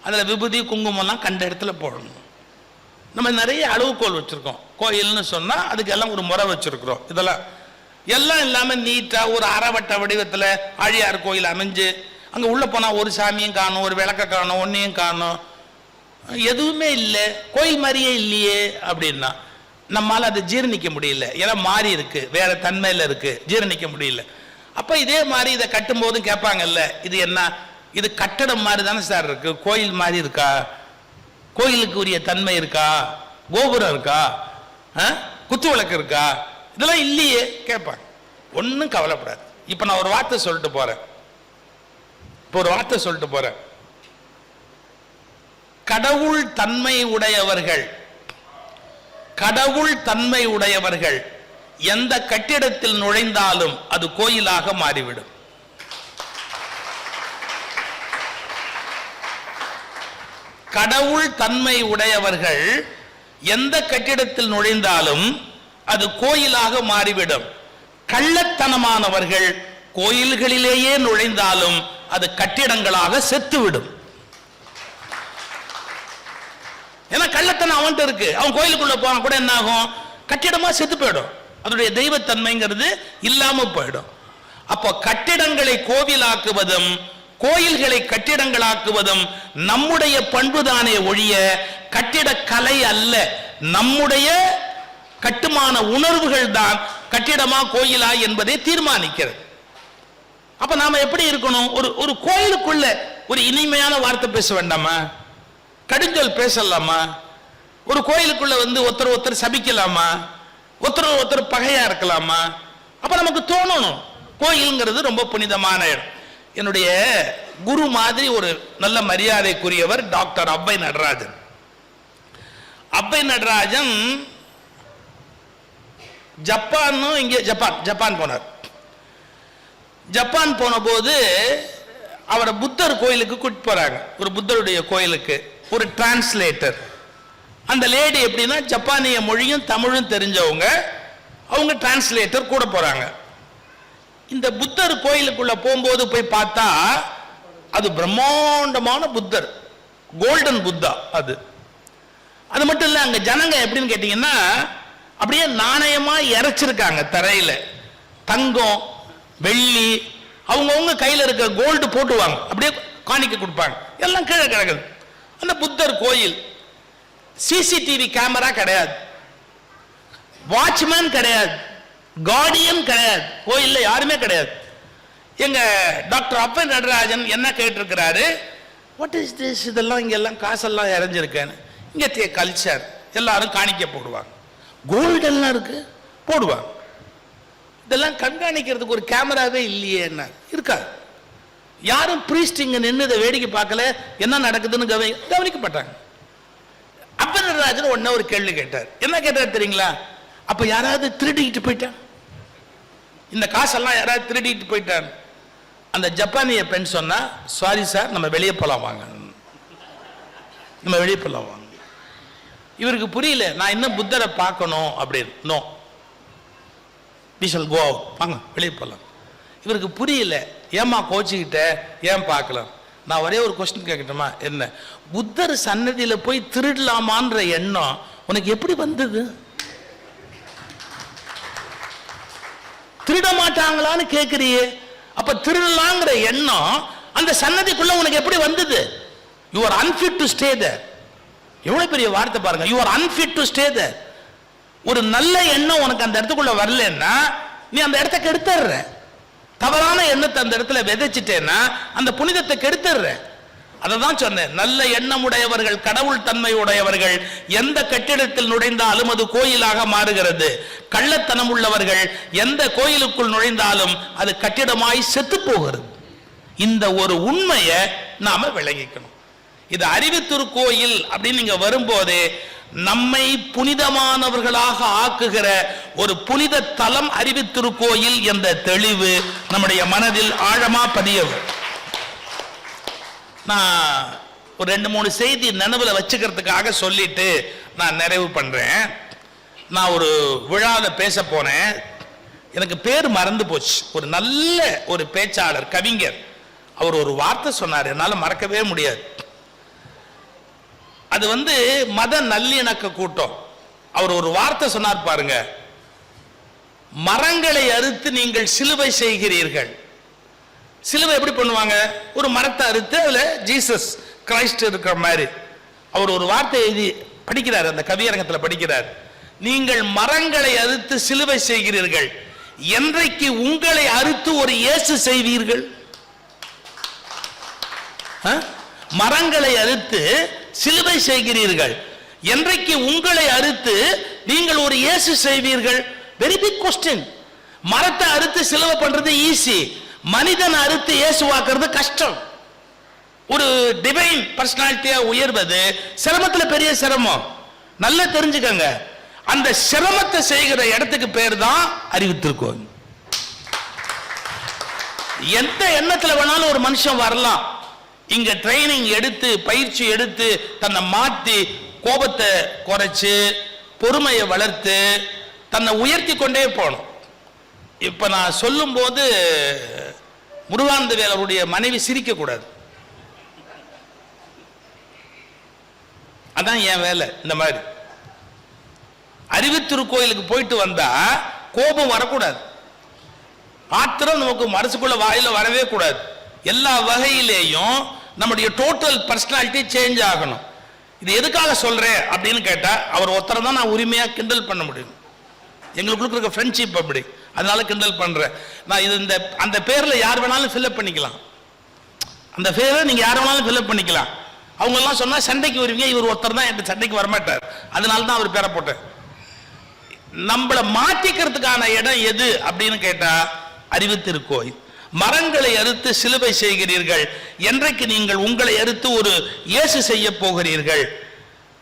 அதில் விபூதி குங்குமம்லாம் கண்ட இடத்துல போடணும். நம்ம நிறைய அளவுகோல் வச்சுருக்கோம். கோயில்னு சொன்னால் அதுக்கெல்லாம் ஒரு முறை வச்சுருக்குறோம். இதெல்லாம் எல்லாம் இல்லாமல் நீட்டாக ஒரு அறவட்ட வடிவத்தில் ஆழியார் கோயில் அமைஞ்சு அங்கே உள்ளே போனால் ஒரு சாமியும் காணும், ஒரு விளக்க காணும், ஒன்றையும் காணும், எதுவுமே இல்லை, கோயில் மாதிரியே இல்லையே அப்படின்னா நம்மளால் அதை ஜீரணிக்க முடியல. ஏன்னா மாறி இருக்கு, வேற தன்மையில் இருக்கு, ஜீரணிக்க முடியல. அப்போ இதே மாதிரி இதை கட்டும் போதும் கேட்பாங்கல்ல, இது என்ன, இது கட்டடம் மாதிரி தானே சார் இருக்கு, கோயில் மாதிரி இருக்கா, கோயிலுக்கு உரிய தன்மை இருக்கா, கோபுரம் இருக்கா, குத்து விளக்கு இருக்கா, இதெல்லாம் இல்லையே கேட்பாங்க. ஒன்றும் கவலைப்படாது. இப்போ நான் ஒரு வார்த்தை சொல்லிட்டு போறேன். கடவுள் தன்மை உடையவர்கள் எந்த கட்டிடத்தில் நுழைந்தாலும் அது கோயிலாக மாறிவிடும். கடவுள் தன்மை உடையவர்கள் எந்த கட்டிடத்தில் நுழைந்தாலும் அது கோயிலாக மாறிவிடும். கள்ளத்தனமானவர்கள் கோயில்களிலேயே நுழைந்தாலும் அது கட்டிடங்களாக செத்துவிடும். ஏன்னா கள்ளத்தனம் அவன்கிட்ட இருக்கு. அவன் கோயிலுக்குள்ள போன கூட என்ன ஆகும், கட்டிடமா செத்து போயிடும். அதனுடைய தெய்வத்தன்மைங்கிறது இல்லாம போயிடும். அப்போ கட்டிடங்களை கோவிலாக்குவதும் கோயில்களை கட்டிடங்களாக்குவதும் நம்முடைய பண்புதானே ஒழிய கட்டிடக்கலை அல்ல. நம்முடைய கட்டுமான உணர்வுகள் தான் கட்டிடமா கோயிலா என்பதை தீர்மானிக்கிறது. அப்ப நாம எப்படி இருக்கணும்? ஒரு கோயிலுக்குள்ள ஒரு இனிமையான வார்த்தை பேச வேண்டாமா? கடுஞ்சொல் பேசலாமா? ஒரு கோயிலுக்குள்ள ஒருத்தர் சபிக்கலாமா? ஒருத்தர் பகையா இருக்கலாமா? அப்ப நமக்கு தோணணும் கோயில்ங்கிறது ரொம்ப புனிதமான இடம். என்னுடைய குரு மாதிரி ஒரு நல்ல மரியாதைக்குரியவர் டாக்டர் அப்பை நடராஜன். அப்பை நடராஜன் ஜப்பான் போனார். ஜப்பான் போன போது அவரை புத்தர் கோயிலுக்கு கூட்டிட்டு போறாங்க. ஒரு புத்தருடைய கோயிலுக்கு ஒரு டிரான்ஸ்லேட்டர். அந்த லேடி எப்படின்னா ஜப்பானிய மொழியும் தமிழும் தெரிஞ்சவங்க, அவங்க டிரான்ஸ்லேட்டர் கூட போறாங்க. இந்த புத்தர் கோயிலுக்குள்ள போகும்போது போய் பார்த்தா அது பிரம்மாண்டமான புத்தர், கோல்டன் புத்தா. அது மட்டும் இல்ல, அங்க ஜனங்க எப்படின்னு கேட்டீங்கன்னா அப்படியே நாணயமா இறைச்சிருக்காங்க தரையில. தங்கம் வெள்ளி அவங்கவுங்க கையில இருக்க கோல்டு போட்டுவாங்க, அப்படியே காணிக்க கொடுப்பாங்க. எல்லாம் கீழே கிடக்குது. அந்த புத்தர் கோயில் சிசிடிவி கேமரா கிடையாது, வாட்ச்மேன் கிடையாது, கார்டியன் கிடையாது, கோயில்ல யாருமே கிடையாது. எங்க டாக்டர் அப்பை நடராஜன் என்ன கேட்டிருக்கிறாரு, வாட் இஸ் திஸ், இதெல்லாம் இங்க எல்லாம் காசெல்லாம் இறைஞ்சிருக்கேன்னு. இங்க கல்ச்சர், எல்லாரும் காணிக்க போடுவாங்க, கோல்டு எல்லாம் இருக்கு போடுவாங்க. இதெல்லாம் கண்காணிக்கிறதுக்கு ஒரு கேமராவே இல்லையே, என்ன இருக்கா? யாரும் பிரீஸ்ட் இங்க நின்று இதை வேடிக்கை பார்க்கல, என்ன நடக்குதுன்னு கவனிக்கப்பட்டாங்க. அப்ப நடராஜன் உடனே ஒரு கேள்வி கேட்டார். என்ன கேட்டார் தெரியுங்களா? அப்ப யாராவது திருடிட்டு போயிட்டான், இந்த காசெல்லாம் யாராவது திருடிட்டு போயிட்டான். அந்த ஜப்பானிய பெண் சொன்னா, சாரி சார், நம்ம வெளியே போலாம் வாங்க, நம்ம வெளியே போலாம் வாங்க. இவருக்கு புரியல, நான் இன்னும் புத்தரை பார்க்கணும் அப்படின்னு. No, we shall go out, வாங்க வெளியே போகலாம். இவருக்கு புரியல, ஏமா கோச்சிக்கிட்ட, ஏன் பார்க்கலாம். நான் ஒரே ஒரு கொஸ்டின் கேட்கட்டுமா? என்ன, புத்தர் சன்னதியில போய் திருடலாமான்ற எண்ணம் உனக்கு எப்படி வந்தது? திருட மாட்டாங்களான்னு கேட்கிறியே, அப்ப திருடலாங்கிற எண்ணம் அந்த சன்னதிக்குள்ள உனக்கு எப்படி வந்தது? you are unfit to stay there. எவ்வளவு பெரிய வார்த்தை பாருங்க, you are unfit to stay there. ஒரு நல்ல எண்ணம் உனக்கு அந்த இடத்துக்குள்ள வரலன்னா நீ அந்த இடத்தை கெடுத்துற. தவறான எண்ணத்தை அந்த இடத்துல விதைச்சிட்டேன்னா அந்த புனிதத்தை கெடுத்துற. அததான் சொன்னேன், நல்ல எண்ணம் உடையவர்கள், கடவுள் தன்மை உடையவர்கள் எந்த கட்டிடத்தில் நுழைந்தாலும் அது கோயிலாக மாறுகிறது. கள்ளத்தனம் உள்ளவர்கள் எந்த கோயிலுக்குள் நுழைந்தாலும் அது கட்டிடமாய் செத்து போகிறது. இந்த ஒரு உண்மையை நாம விளங்கிக்கணும். இது அறிவுத்திருக்கோயில் அப்படின்னு நீங்க வரும்போது நம்மை புனிதமானவர்களாக ஆக்குகிற ஒரு புனித தலம் அறிவுத்திருக்கோயில் என்ற தெளிவு நம்முடைய மனதில் ஆழமா பதியவும். நான் ஒரு 2-3 செய்தி நினைவுல வச்சுக்கிறதுக்காக சொல்லிட்டு நான் நிறைவு பண்றேன். நான் ஒரு விழாவில் பேச போனேன், எனக்கு பேர் மறந்து போச்சு. ஒரு நல்ல ஒரு பேச்சாளர், கவிஞர், அவர் ஒரு வார்த்தை சொன்னார், என்னால் மறக்கவே முடியாது. அது மத நல்லிணக்க கூட்டம். அவர் ஒரு வார்த்தை சொன்னார் பாருங்க, மரங்களை அறுத்து நீங்கள் சிலுவை செய்கிறீர்கள். சிலுவை எப்படி பண்ணுவாங்க? ஒரு மரத்தை அறுத்து அதுல ஜீசஸ் கிரைஸ்ட் இருக்கிற மாதிரி. அவர் ஒரு வார்த்தை எழுதி படிக்கிறார், அந்த கவியரங்கத்தில் படிக்கிறார். நீங்கள் மரங்களை அறுத்து சிலுவை செய்கிறீர்கள், என்றைக்கு உங்களை அறுத்து ஒரு இயேசு செய்வீர்கள்? மரங்களை அறுத்து சிலுவை செய்கிறீர்கள், என்றைக்கு உங்களை அறுத்து நீங்கள் ஒரு இயேசு செய்வீர்கள்? Very big question. மரத்தை அறுத்து சிலுவை பண்றது ஈஸி, மனிதன் அறுத்து இயேசுவாக்குறது கஷ்டம். ஒரு டிவைன் பர்சனாலிட்டியா உயர்வது சிரமத்தில் பெரிய சிரமம். நல்லா தெரிஞ்சுக்கங்க, அந்த சிரமத்தை செய்கிற இடத்துக்கு பேர் தான் அறிவித்திருக்கோம். எந்த எண்ணத்துல வேணாலும் ஒரு மனுஷன் வரலாம். இங்க ட்ரைனிங் எடுத்து பயிற்சி எடுத்து தன்னை மாத்தி கோபத்தை குறைச்சு பொறுமையை வளர்த்து தன்னை உயர்த்தி கொண்டே போகணும். இப்ப நான் சொல்லும் போது முருகானந்தவேல் அவருடைய மனைவி சிரிக்க கூடாது. அதான் என் வேலை. இந்த மாதிரி அறிவுத்திருக்கோயிலுக்கு போயிட்டு வந்தா கோபம் வரக்கூடாது, ஆத்திரம் நமக்கு மனசுக்குள்ள வாயில வரவே கூடாது. எல்லா வகையிலேயும் நம்முடைய டோட்டல் பர்சனாலிட்டி சேஞ்ச் ஆகணும். இது எதுக்காக சொல்றேன் அப்படின்னு கேட்டா, அவர் ஒருத்தரை தான் நான் உரிமையா கிண்டல் பண்ண முடியும். எங்களுக்குள்ள இருக்க ஃப்ரெண்ட்ஷிப் அப்படி, அதனால கிண்டல் பண்றேன். நான் இது இந்த அந்த பேர்ல யார் வேணாலும் ஃபில்அப் பண்ணிக்கலாம். அந்த பேரை நீங்க யார் வேணாலும் ஃபில்அப் பண்ணிக்கலாம். அவங்க எல்லாம் சொன்னா சண்டைக்கு வருவீங்க, இவர் ஒருத்தர் தான் என் சண்டைக்கு வரமாட்டார், அதனால தான் அவர் பேரை போட்டேன். நம்மளை மாற்றிக்கிறதுக்கான இடம் எது அப்படின்னு கேட்டா அறிவுத்திருக்கோயில். மரங்களை அறுத்து சிலுவை செய்கிறீர்கள், என்றைக்கு நீங்கள் உங்களை அறுத்து ஒரு இயேசு செய்ய போகிறீர்கள்.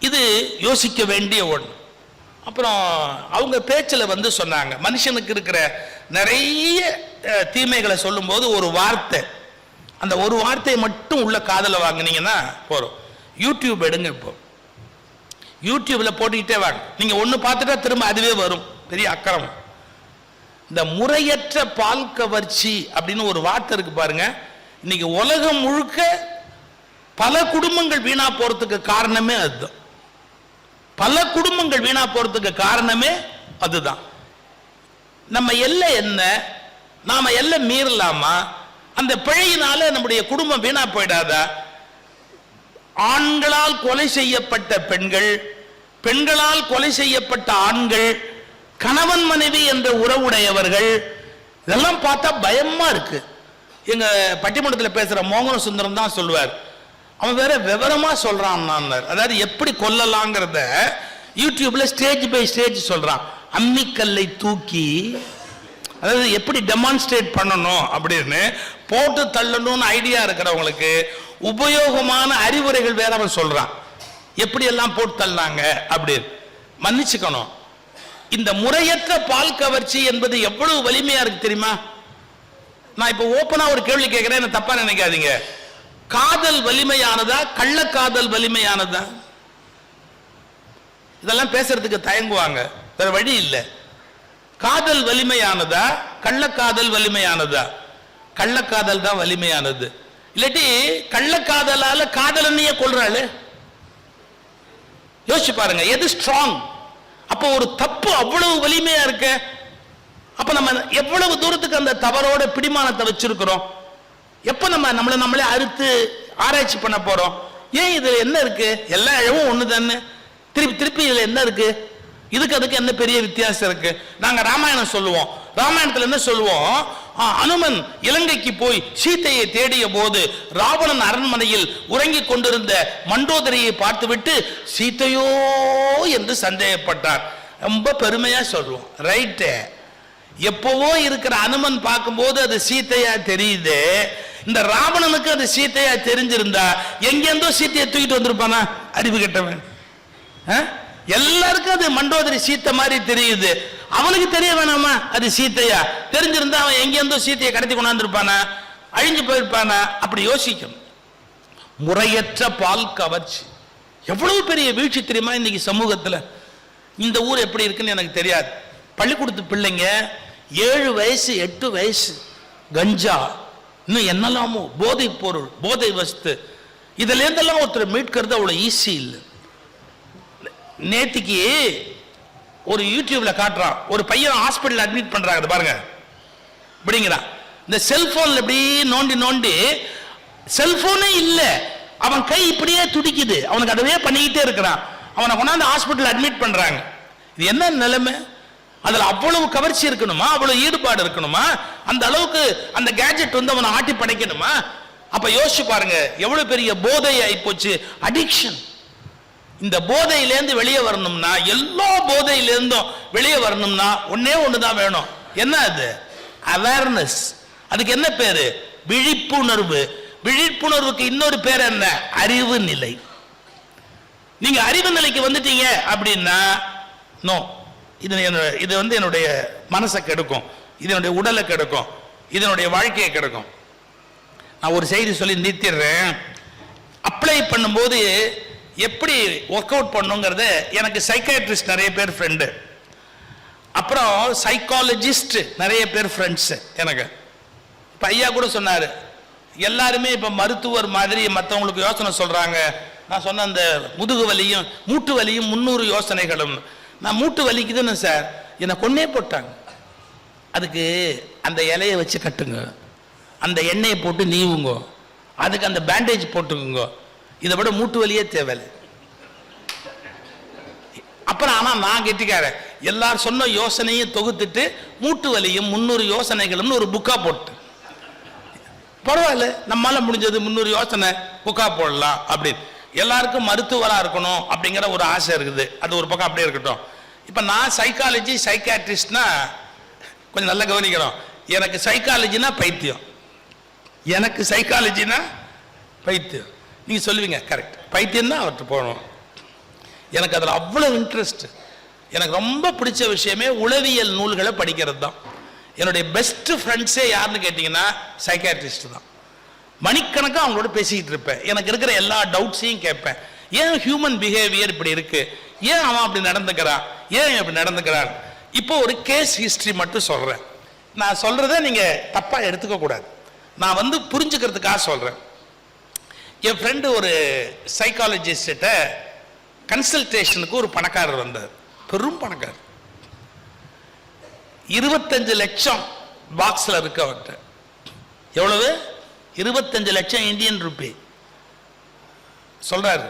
இது யோசிக்க வேண்டிய ஒன்று. அப்புறம் அவங்க பேச்சில் வந்து சொன்னாங்க, மனுஷனுக்கு இருக்கிற நிறைய தீமைகளை சொல்லும் போது ஒரு வார்த்தை, அந்த ஒரு வார்த்தையை மட்டும் உள்ள காதல வாங்கினீங்கன்னா போறோம். யூடியூப் எடுங்க, இப்போ யூடியூப்ல போட்டுக்கிட்டே வாங்க. நீங்க ஒண்ணு பார்த்துட்டா திரும்ப அதுவே வரும். பெரிய அக்கிரமம். இந்த முறையற்ற பால் கவர்ச்சி அப்படின்னு ஒரு வார்த்தை இருக்கு பாருங்க. இன்னைக்கு உலகம் முழுக்க பல குடும்பங்கள் வீணா போறதுக்கு காரணமே அதுதான். பல குடும்பங்கள் வீணா போறதுக்கு காரணமே அதுதான். நம்ம எல்லை என்ன? நாம எல்லை மீறலாமா? அந்த பிழையினால நம்முடைய குடும்பம் வீணா போயிடாதா? ஆண்களால் கொலை செய்யப்பட்ட பெண்கள், பெண்களால் கொலை செய்யப்பட்ட ஆண்கள், கணவன் மனைவி என்ற உறவுடையவர்கள், இதெல்லாம் பார்த்தா பயமா இருக்கு. எங்க பட்டிமன்றத்தில் பேசுற மோகன சுந்தரம் தான் சொல்லுவார், அவன் வேற விவரமா சொல்றான். அதாவது எப்படி கொல்லலாங்கிறத யூடியூப்ல ஸ்டேஜ் பை ஸ்டேஜ் சொல்றான். அம்மிக்கல்லை தூக்கி, அதாவது எப்படி டெமான்ஸ்ட்ரேட் பண்ணணும் அப்படின்னு போட்டு தள்ளணும்னு ஐடியா இருக்கிறவங்களுக்கு உபயோகமான அறிவுரைகள் வேற அவன் சொல்றான். எப்படி எல்லாம் போட்டு தள்ளாங்க அப்படின்னு. மன்னிச்சுக்கணும், இந்த முறையற்ற பால் கவர்ச்சி என்பது எவ்வளவு வலிமையா இருக்கு தெரியுமா? நான் இப்ப ஓப்பனா ஒரு கேள்வி கேட்கிறேன், தப்பா நினைக்காதீங்க. காதல் வலிமையானதா, கள்ளக்காதல் வலிமையானதா? இதெல்லாம் பேசுறதுக்கு தயங்குவாங்க, வேற வழி இல்லை. காதல் வலிமையானதா, கள்ளக்காதல் வலிமையானதா? கள்ளக்காதல் தான் வலிமையானது. இல்லாட்டி கள்ளக்காதலால காதலனையே கொல்றாள். யோசிச்சு பாருங்க, எது ஸ்ட்ராங்? அப்போ ஒரு தப்பு அவ்வளவு வலிமையா இருக்கு. அப்ப நம்ம எவ்வளவு தூரத்துக்கு அந்த தவறோட பிடிமானத்தை வச்சிருக்கிறோம்? எப்ப நம்மளை நம்மளே அறுத்து ஆராய்ச்சி பண்ண போறோம்? ஏன் இதுல என்ன இருக்கு? எல்லா இழவும் ஒண்ணு தானே. திருப்பி இதுல என்ன இருக்கு? இதுக்கு அதுக்கு என்ன பெரிய வித்தியாசம் இருக்கு? நாங்க ராமாயணம் சொல்லுவோம். ராமாயணத்துல என்ன சொல்லுவோம்? அனுமன் இலங்கைக்கு போய் சீதையை தேடிய போது ராவணன் அரண்மனையில் உறங்கிக் கொண்டிருந்த மண்டோதரியை பார்த்துவிட்டு சீதையோ என்று சந்தேகப்பட்டார். ரொம்ப பெருமையா சொல்லுவோம். ரைட்டு. எப்பவோ இருக்கிற அனுமன் பார்க்கும்போது அது சீதையா தெரியுது. இந்த ராவணனுக்கு அது சீதையா தெரிஞ்சிருந்தா எங்கேருந்தோ சீத்தையை தூக்கிட்டு வந்திருப்பானா? அறிவு கெட்டவன். எல்லாருக்கும் அது மண்டோதரி சீத்தை மாதிரி தெரியுது, அவனுக்கு தெரிய வேணாமா அது சீத்தையா? தெரிஞ்சிருந்தா அவன் எங்கேருந்தோ சீத்தையை கடத்தி கொண்டாந்துருப்பானா? அழிஞ்சு போயிருப்பானா? அப்படி யோசிக்கணும். முறையற்ற பால் கவர்ச்சி எவ்வளவு பெரிய வீழ்ச்சி தெரியுமா இன்னைக்கு சமூகத்துல? இந்த ஊர் எப்படி இருக்குன்னு எனக்கு தெரியாது. பள்ளிக்கூடத்து பிள்ளைங்க 7 வயசு 8 வயசு கஞ்சா, இன்னும் என்னெல்லாமோ போதை பொருள், போதை வஸ்து, இதுல இருந்தெல்லாம் ஒருத்தர் மீட்கிறது அவ்வளவு ஈஸி இல்லை. நேத்திக்கு ஒரு யூடியூப்ல காட்டுறான், ஒரு பையன் ஹாஸ்பிட்டல் அட்மிட் பண்றாங்க பாருங்க, இப்படிங்கிறான். இந்த செல்போன்ல இப்படி நோண்டி நோண்டி, செல்போனே இல்ல, அவன் கை இப்படியே துடிக்குது, அவனுக்கு அதவே பண்ணிக்கிட்டே இருக்கிறான். அவனை கொண்டாந்து ஹாஸ்பிட்டல் அட்மிட் பண்றாங்க. இது என்ன நிலைமை? அதுல அவ்வளவு கவர்ச்சி இருக்கணுமா, அவ்வளவு ஈடுபாடு இருக்கணுமா, அந்த அளவுக்கு அந்த கேஜெட் வந்து அவனை ஆட்டி படைக்கணுமா? அப்ப யோசிச்சு பாருங்க, எவ்வளவு பெரிய போதை ஆயிப்போச்சு, அடிக்ஷன். இந்த போதையிலேருந்து வெளியே வரணும்னா, எல்லா போதையிலேருந்தும் வெளியே வரணும்னா ஒன்னே ஒண்ணுதான் வேணும். என்ன அது? அவேர்னஸ். அதுக்கு என்ன பேரு? விழிப்புணர்வு. விழிப்புணர்வுக்கு இன்னொரு பேர் என்ன? அறிவு நிலை. நீங்க அறிவு நிலைக்கு வந்துட்டீங்க அப்படின்னா நோ, இது வந்து என்னுடைய மனசை கெடுக்கும், இதனுடைய உடலை கெடுக்கும், இதனுடைய வாழ்க்கையை கெடுக்கும். நான் ஒரு செய்தி சொல்லி நிறுத்திடுறேன். அப்ளை பண்ணும்போது எப்படி ஒர்க் அவுட் பண்ணுங்கிறது, எனக்கு சைக்காட்ரிஸ்ட் நிறைய பேர் ஃப்ரெண்டு, அப்புறம் சைக்காலஜிஸ்ட் நிறைய பேர் ஃப்ரெண்ட்ஸ் எனக்கு. இப்போ ஐயா கூட சொன்னார், எல்லாருமே இப்போ மருத்துவர் மாதிரி மற்றவங்களுக்கு யோசனை சொல்கிறாங்க. நான் சொன்ன அந்த முதுகு வலியும் மூட்டு வலியும் 300 யோசனைகளும். நான் மூட்டு வலிக்குதுன்னு சார், என்னை கொன்னே போட்டாங்க. அதுக்கு அந்த இலையை வச்சு கட்டுங்க, அந்த எண்ணெயை போட்டு நீவுங்க, அதுக்கு அந்த பேண்டேஜ் போட்டுக்குங்க, இதை விட மூட்டு வலியே தேவையில்லை. அப்புறம் ஆனால் நான் கெட்டிக்காரன், எல்லாரும் சொன்ன யோசனையும் தொகுத்துட்டு மூட்டு வலியும் 300 யோசனைகளும்னு ஒரு புக்கா போட்டு, பரவாயில்ல நம்மளால முடிஞ்சது 300 யோசனை புக்கா போடலாம் அப்படின்னு. எல்லாருக்கும் மருத்துவராக இருக்கணும் அப்படிங்கிற ஒரு ஆசை இருக்குது, அது ஒரு பக்கம் அப்படியே இருக்கட்டும். இப்போ நான் சைக்காலஜி சைக்காட்ரிஸ்ட்னா கொஞ்சம் நல்லா கவனிக்கணும். எனக்கு சைக்காலஜினா பைத்தியம், எனக்கு சைக்காலஜினா பைத்தியம். நீங்கள் சொல்லுவீங்க கரெக்ட், பைத்தியம் தான் அவர்கிட்ட போகணும். எனக்கு அதில் அவ்வளோ இன்ட்ரெஸ்ட். எனக்கு ரொம்ப பிடிச்ச விஷயமே உளவியல் நூல்களை படிக்கிறது தான். என்னுடைய பெஸ்ட் ஃப்ரெண்ட்ஸே யாருன்னு கேட்டிங்கன்னா சைக்காட்ரிஸ்ட் தான். மணிக்கணக்காக அவங்களோட பேசிக்கிட்டு இருப்பேன், எனக்கு இருக்கிற எல்லா டவுட்ஸையும் கேட்பேன். ஏன் ஹியூமன் பிஹேவியர் இப்படி இருக்கு, ஏன் அவன் அப்படி நடந்துக்கிறான், ஏன் அப்படி நடந்துக்கிறான். இப்போ ஒரு கேஸ் ஹிஸ்டரி மட்டும் சொல்கிறேன். நான் சொல்கிறத நீங்கள் தப்பாக எடுத்துக்க கூடாது, நான் வந்து புரிஞ்சுக்கிறதுக்காக சொல்கிறேன். என் ஃப்ரெண்டு ஒரு சைக்காலஜிஸ்ட்ட கன்சல்டேஷனுக்கு ஒரு பணக்காரர் வந்தார், பெரும் பணக்காரர். 25 லட்சம் பாக்ஸில் இருக்கு அவர்கிட்ட. எவ்வளவு? 25 லட்சம் இந்தியன் ரூபி. சொல்றாரு,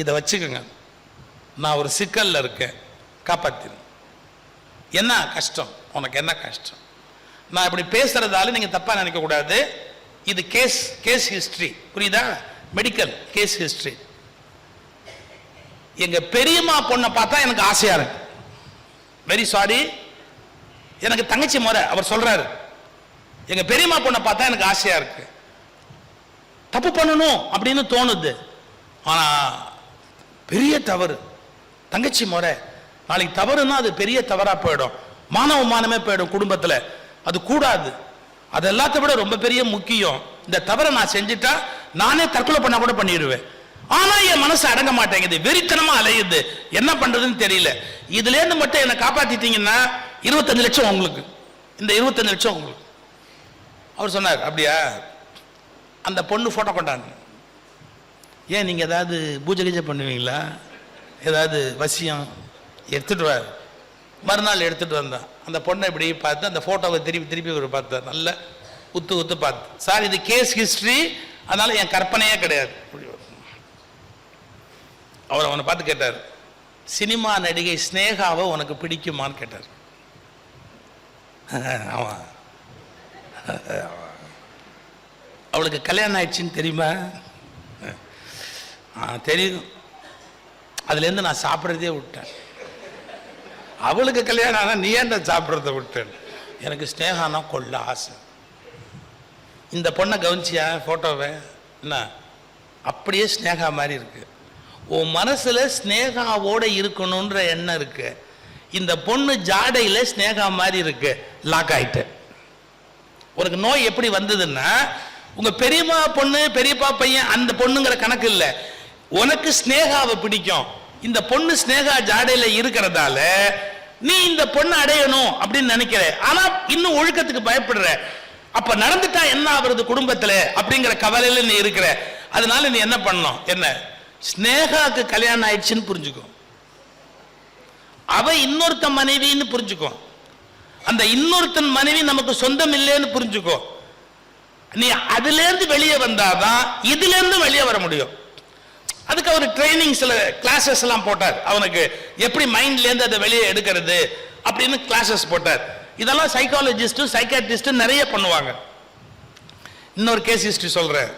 இதை வச்சுக்கோங்க, நான் ஒரு சிக்கல்ல இருக்கேன், காப்பாத்திரு. என்ன கஷ்டம் உனக்கு, என்ன கஷ்டம்? நான் இப்படி பேசுறதால நீங்க தப்பா நினைக்க கூடாது, இது கேஸ் ஹிஸ்டரி, புரியுதா? Medical case history. எங்க பெரியம்மா பொண்ணை பார்த்தா எனக்கு ஆசையா இருக்கு, வெரி சாரி, எனக்கு தங்கச்சி முறை. அவர் சொல்றாரு, எங்க பெரியம்மா பொண்ணை பார்த்தா எனக்கு ஆசையா இருக்கு, தப்பு பண்ணணும் அப்படின்னு தோணுது, ஆனா பெரிய தவறு, தங்கச்சி முறை. நாளைக்கு தவறுன்னா அது பெரிய தவறா போயிடும், மானமே போயிடும் குடும்பத்தில், அது கூடாது. அது எல்லாத்த விட ரொம்ப பெரிய முக்கியம். இந்த தவறை நான் செஞ்சுட்டா நானே தற்கொலை பண்ண கூட பண்ணிடுவேன், ஆனா என் மனசு அடங்க மாட்டேங்குது, வெறித்தனமா அலையுது, என்ன பண்றதுன்னு தெரியல. இதுல இருந்து மட்டும் என்னை காப்பாத்திட்டீங்கன்னா 25 லட்சம் உங்களுக்கு, இந்த 25 லட்சம் உங்களுக்கு. அவர் சொன்னார், அப்படியா? அந்த பொண்ணு போட்டோ கொண்டாங்க. ஏன் நீங்க ஏதாவது பூஜை கீஜை பண்ணுவீங்களா, ஏதாவது வசியம்? எடுத்துட்டு வா. மறுநாள் எடுத்துட்டு வந்தான். அந்த பொண்ணை இப்படி பார்த்து அந்த போட்டோவை திருப்பி ஒரு பார்த்தார், நல்ல உத்து பார்த்து, சார் இது கேஸ் ஹிஸ்டரி, அதனால என் கற்பனையே கிடையாது. அவர் அவனை பார்த்து கேட்டார், சினிமா நடிகை ஸ்னேகாவை உனக்கு பிடிக்குமான்னு கேட்டார். அவன் அவளுக்கு கல்யாணம் ஆயிடுச்சுன்னு தெரியுமா? தெரியும், அதுலேருந்து நான் சாப்பிட்றதே விட்டேன். அவளுக்கு கல்யாணம் ஆனால் நீ ஏன்டா சாப்பிட்றத விட்டேன்? எனக்கு ஸ்னேகானா கொள்ள ஆசை. இந்த பொண்ணை கவனிச்சியா ஃபோட்டோவை? என்ன அப்படியே ஸ்னேகா மாதிரி இருக்கு. உன் மனசுல ஸ்னேகாவோட இருக்கணுன்ற எண்ணம் இருக்கு, இந்த பொண்ணு ஜாடையில ஸ்னேகா மாதிரி இருக்கு, லாக் ஆயிட்டு. உனக்கு நோய் எப்படி வந்ததுன்னா, உங்க பெரியம்மா பொண்ணு பெரியப்பா பையன் அந்த பொண்ணுங்கிற கணக்கு இல்லை, உனக்கு ஸ்னேகாவை பிடிக்கும், இந்த பொண்ணு ஸ்னேகா ஜாடையில இருக்கிறதால நீ இந்த பொண்ணு அடையணும் அப்படின்னு நினைக்கிற, ஆனா இன்னும் ஒழுக்கத்துக்கு பயப்படுற. அப்ப நடந்துட்டா என்ன ஆகுறது குடும்பத்துல அப்படிங்கிற கவலையில நீ இருக்கிற. அதனால நீ என்ன பண்ணணும், என்ன ஸ்னேகாக்கு கல்யாணம் ஆயிடுச்சுன்னு புரிஞ்சுக்கோ. அவ இன்னொருத்த மனைவின்னு புரிஞ்சுக்கோ. அந்த இன்னொருத்தன் மனைவி நமக்கு சொந்தம் இல்லைன்னு புரிஞ்சுக்கோ. நீ அதுல இருந்து வெளியே வந்தாதான் இதுல இருந்து வெளியே வர முடியும். அதுக்கு அவர் ட்ரைனிங் சில கிளாஸஸ் எல்லாம் போட்டார். அவனுக்கு எப்படி மைண்ட்ல இருந்து அதை வெளியே எடுக்கிறது அப்படின்னு கிளாஸஸ் போட்டார். இதெல்லாம் சைக்காலஜிஸ்ட் சைக்காட்ரிஸ்ட் நிறைய பண்ணுவாங்க. இன்னொரு கேஸ் ஹிஸ்டரி சொல்றேன்,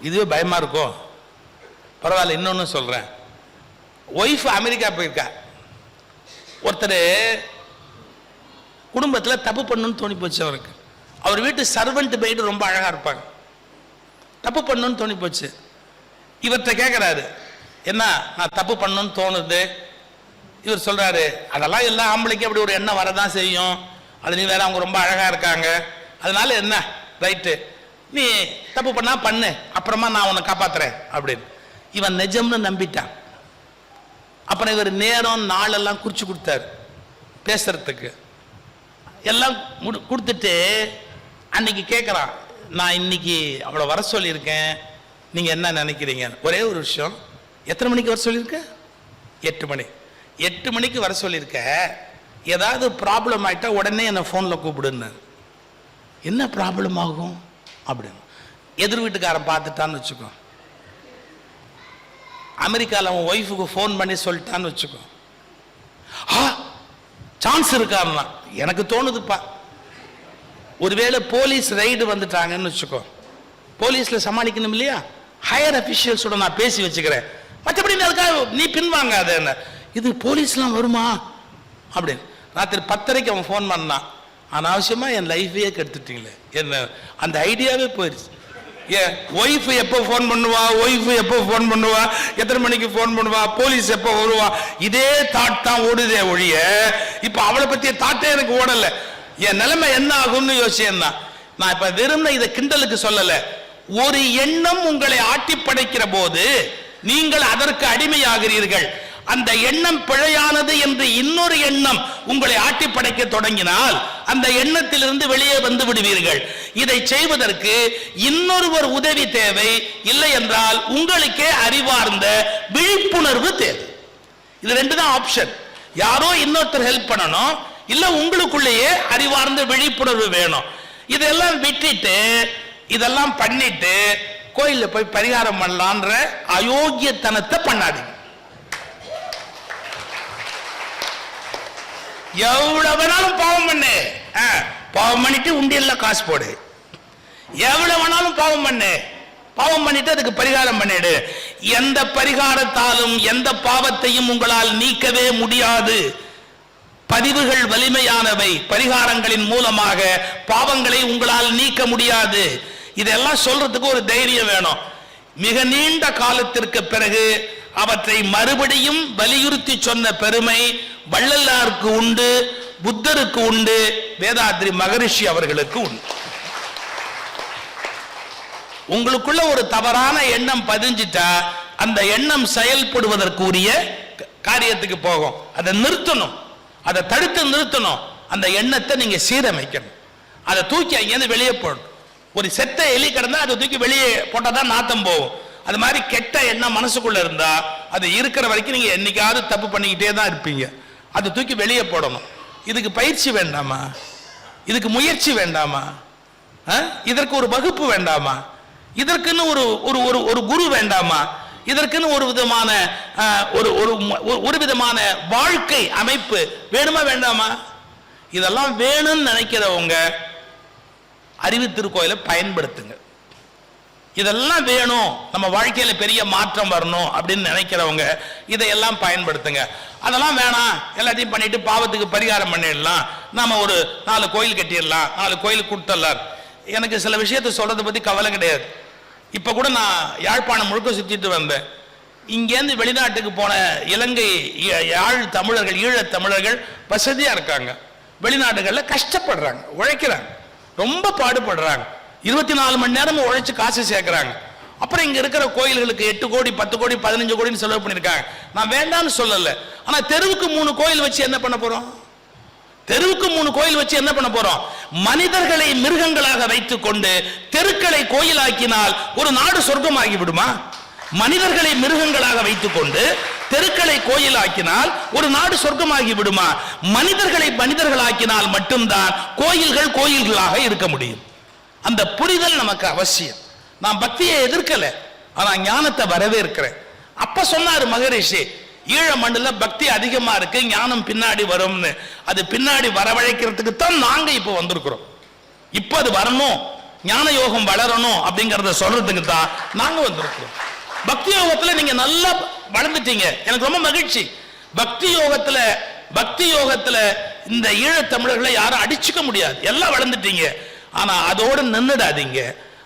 இதுவே பயமா இருக்கும், பரவாயில்ல. இன்னொன்னு சொல்றேன். ஒய்ஃப் அமெரிக்கா போயிருக்கா. ஒருத்தர் குடும்பத்தில் தப்பு பண்ணணும்னு தோணி போச்சு அவருக்கு. அவர் வீட்டு சர்வெண்ட் மெய்டு ரொம்ப அழகா இருப்பாங்க. தப்பு பண்ணணும்னு தோணி போச்சு. இவர்கிட்ட கேட்கிறாரு, என்ன நான் தப்பு பண்ணணும்னு தோணுது. இவர் சொல்றாரு, அதெல்லாம் எல்லா ஆம்பளைக்கும் அப்படி ஒரு எண்ணம் வரதான் செய்யும். அது நீ வேற, அவங்க ரொம்ப அழகா இருக்காங்க, அதனால என்ன ரைட்டு, நீ தப்பு பண்ணா பண்ணு, அப்புறமா நான் உன்னை காப்பாத்துறேன் அப்படின்னு. இவன் நிஜம்னு நம்பிட்டான். அப்புறம் இவர் நேரம் நாளெல்லாம் குறிச்சு கொடுத்தாரு பேசுறதுக்கு. எல்லாம் கொடுத்துட்டு அன்னைக்கு கேட்குறான், நான் இன்னைக்கு அவளை வர சொல்லியிருக்கேன், நீங்க என்ன நினைக்கிறீங்க? ஒரே ஒரு விஷயம், எத்தனை மணிக்கு வர சொல்லியிருக்க? 8 மணி. 8 மணிக்கு வர சொல்லியிருக்க, ஏதாவது ப்ராப்ளம் ஆயிட்டா உடனே என்னை ஃபோனில் கூப்பிடுன்னு. என்ன ப்ராப்ளம் ஆகும் அப்படின்னு எதிர் வீட்டுக்காரன் பார்த்துட்டான்னு வச்சுக்கோ, அமெரிக்காவில் அவன் ஒய்ஃபுக்கு ஃபோன் பண்ணி சொல்லிட்டான்னு வச்சுக்கோ, சான்ஸ் இருக்காருன்னா எனக்கு தோணுதுப்பா. ஒருவேளை போலீஸ் ரைடு வந்துட்டாங்கன்னு வச்சுக்கோ, போலீஸ்ல சமாளிக்கணும் இல்லையா, ஹையர் அபிஷியல்ஸோட நான் பேசி வச்சுக்கிறேன், மற்றபடி நீ பின்வாங்காத. என்ன இது போலீஸ்லாம் வருமா அப்படின்னு. ராத்திரி 10:30 அவன் ஃபோன் பண்ணான். அனாவசியமா என் லைஃபையே கெடுத்துட்டீங்களே, என்ன அந்த ஐடியாவே போயிடுச்சு. ஏன் ஒய்ஃப் எப்போ ஃபோன் பண்ணுவா, ஒய்ஃப் எப்போ ஃபோன் பண்ணுவா, எத்தனை மணிக்கு ஃபோன் பண்ணுவா, போலீஸ் எப்போ வருவா, இதே தாட் தான் ஓடுதே ஒழிய இப்ப அவளை பத்திய தாட்டே எனக்கு ஓடல. என் நிலைமை என்ன ஆகும்னு யோசிச்சேன்னா, நான் இப்ப வெறும் இதை கிண்டலுக்கு சொல்லல. ஒரு எண்ணம் உங்களை ஆட்டி படைக்கிற போது நீங்கள் அதற்கு அடிமையாகிறீர்கள். அந்த எண்ணம் பிழையானது என்று இன்னொரு எண்ணம் உங்களை ஆட்டி படைக்க தொடங்கினால் அந்த எண்ணத்திலிருந்து வெளியே வந்து விடுவீர்கள். இதை செய்வதற்கு இன்னொருவர் உதவி தேவை, இல்லை என்றால் உங்களுக்கே அறிவார்ந்த விழிப்புணர்வு தேவை. இது ரெண்டு தான் ஆப்ஷன். யாரோ இன்னொருத்தர் ஹெல்ப் பண்ணணும், இல்ல உங்களுக்குள்ளேயே அறிவார்ந்த விழிப்புணர்வு வேணும். இதெல்லாம் விட்டுட்டு இதெல்லாம் பண்ணிட்டு கோயில்ல போய் பரிகாரம் பண்ணலான்ற அயோக்கியத்தனத்தை பண்ணாதீங்க. எவ்வளவு வேணாலும் பாவம் பண்ணு, பாவம் பண்ணிட்டு உண்டியல்ல காசு போடு. எவ்வளவு வேணாலும் பாவம் பண்ணு, பாவம் பண்ணிட்டு அதுக்கு பரிகாரம் பண்ணிடு. எந்த பரிகாரத்தாலும் எந்த பாவத்தையும் உங்களால் நீக்கவே முடியாது. பதிவுகள் வலிமையானவை, பரிகாரங்களின் மூலமாக பாவங்களை உங்களால் நீக்க முடியாது. இதெல்லாம் சொல்றதுக்கு ஒரு தைரியம் வேணும். மிக நீண்ட காலத்திற்கு பிறகு அவற்றை மறுபடியும் வலியுறுத்தி சொன்ன பெருமை வள்ளலாருக்கு உண்டு, புத்தருக்கு உண்டு, வேதாத்ரி மகரிஷி அவர்களுக்கு உண்டு. உங்களுக்குள்ள ஒரு தவறான எண்ணம் பதிஞ்சிட்டா அந்த எண்ணம் செயல்படுவதற்கு உரிய காரியத்துக்கு போகும். அதை நிறுத்தணும், அதை தடுத்து நிறுத்தணும். அந்த எண்ணத்தை நீங்க சீரமைக்கணும். அதை தூக்கி அங்கேருந்து வெளியே போடணும். ஒரு செத்த எலி கிடந்தா அதை தூக்கி வெளியே போட்டாதான் நாத்தம் போகும். அது மாதிரி கெட்ட எண்ணம் மனசுக்குள்ள இருந்தா அது இருக்கிற வரைக்கும் நீங்க என்னைக்காவது தப்பு பண்ணிக்கிட்டே தான் இருப்பீங்க. அதை தூக்கி வெளியே போடணும். இதுக்கு பயிற்சி வேண்டாமா? இதுக்கு முயற்சி வேண்டாமா? இதற்கு ஒரு வகுப்பு வேண்டாமா? இதற்குன்னு ஒரு குரு வேண்டாமா? இதற்குன்னு ஒரு விதமான வாழ்க்கை அமைப்பு வேணுமா வேண்டாமா? இதெல்லாம் வேணும்னு நினைக்கிறவங்க அறிவு திருக்கோயிலை பயன்படுத்துங்க. இதெல்லாம் வேணும், நம்ம வாழ்க்கையில பெரிய மாற்றம் வரணும் அப்படின்னு நினைக்கிறவங்க இதையெல்லாம் பயன்படுத்துங்க. அதெல்லாம் வேணாம், எல்லாத்தையும் பண்ணிட்டு பாவத்துக்கு பரிகாரம் பண்ணிடலாம், நாம ஒரு 4 கோயில் கட்டிடலாம், 4 கோயில் கொடுத்துடலாம். எனக்கு சில விஷயத்தை சொல்றதை பத்தி கவலை கிடையாது. இப்ப கூட நான் யாழ்ப்பாணம் முழுக்க சுத்திட்டு வந்தேன். இங்கேருந்து வெளிநாட்டுக்கு போன இலங்கை யாழ் தமிழர்கள், ஈழத் தமிழர்கள் வசதியா இருக்காங்க. வெளிநாடுகளில் கஷ்டப்படுறாங்க, உழைக்கிறாங்க, ரொம்ப பாடுபடுறாங்க. 24 மணி நேரமும் உழைச்சு காசு சேர்க்கிறாங்க. அப்புறம் இங்க இருக்கிற கோயில்களுக்கு 8 கோடி 10 கோடி 15 கோடின்னு செலவு பண்ணிருக்காங்க. நான் வேண்டாம்னு சொல்லல. ஆனா தெருவுக்கு 3 கோயில் வச்சு என்ன பண்ண போறோம்? தெருவுக்கு 3 கோயில் வச்சு என்ன பண்ண போறோம்? மனிதர்களை மிருகங்களாக வைத்துக் கொண்டு தெருக்களை கோயிலாக்கினால் ஒரு நாடு சொர்க்கமாகி விடுமா? மனிதர்களை மிருகங்களாக வைத்துக் கொண்டு தெருக்களை கோயில் ஆக்கினால் ஒரு நாடு சொர்க்கமாகி விடுமா? மனிதர்களை மனிதர்கள் ஆக்கினால் மட்டும்தான் கோயில்கள் கோயில்களாக இருக்க முடியும். அந்த புரிதல் நமக்கு அவசியம். நான் பக்தியை எதிர்க்கல, ஆனா ஞானத்தை வரவேற்கிறேன். அப்ப சொன்னாரு மகரிஷி, ஈழ மண்ணுல பக்தி அதிகமா இருக்கு, ஞானம் பின்னாடி வரும்னு. அது பின்னாடி வரவழைக்கிறதுக்கு தான் நாங்க இப்ப வந்திருக்கிறோம். இப்ப அது வரணும், ஞான யோகம் வளரணும் அப்படிங்கறத சொல்றதுக்கு தான் நாங்க வந்திருக்கிறோம். பக்தி யோகத்துல நீங்க நல்லா வளர்ந்துட்டீங்க, எனக்கு ரொம்ப மகிழ்ச்சி. பக்தி யோகத்துல இந்த ஈழத் தமிழர்களை யாரும் அடிச்சுக்க முடியாது, எல்லாம் வளர்ந்துட்டீங்க. ஆனா அதோடு நின்னுடாதீங்க,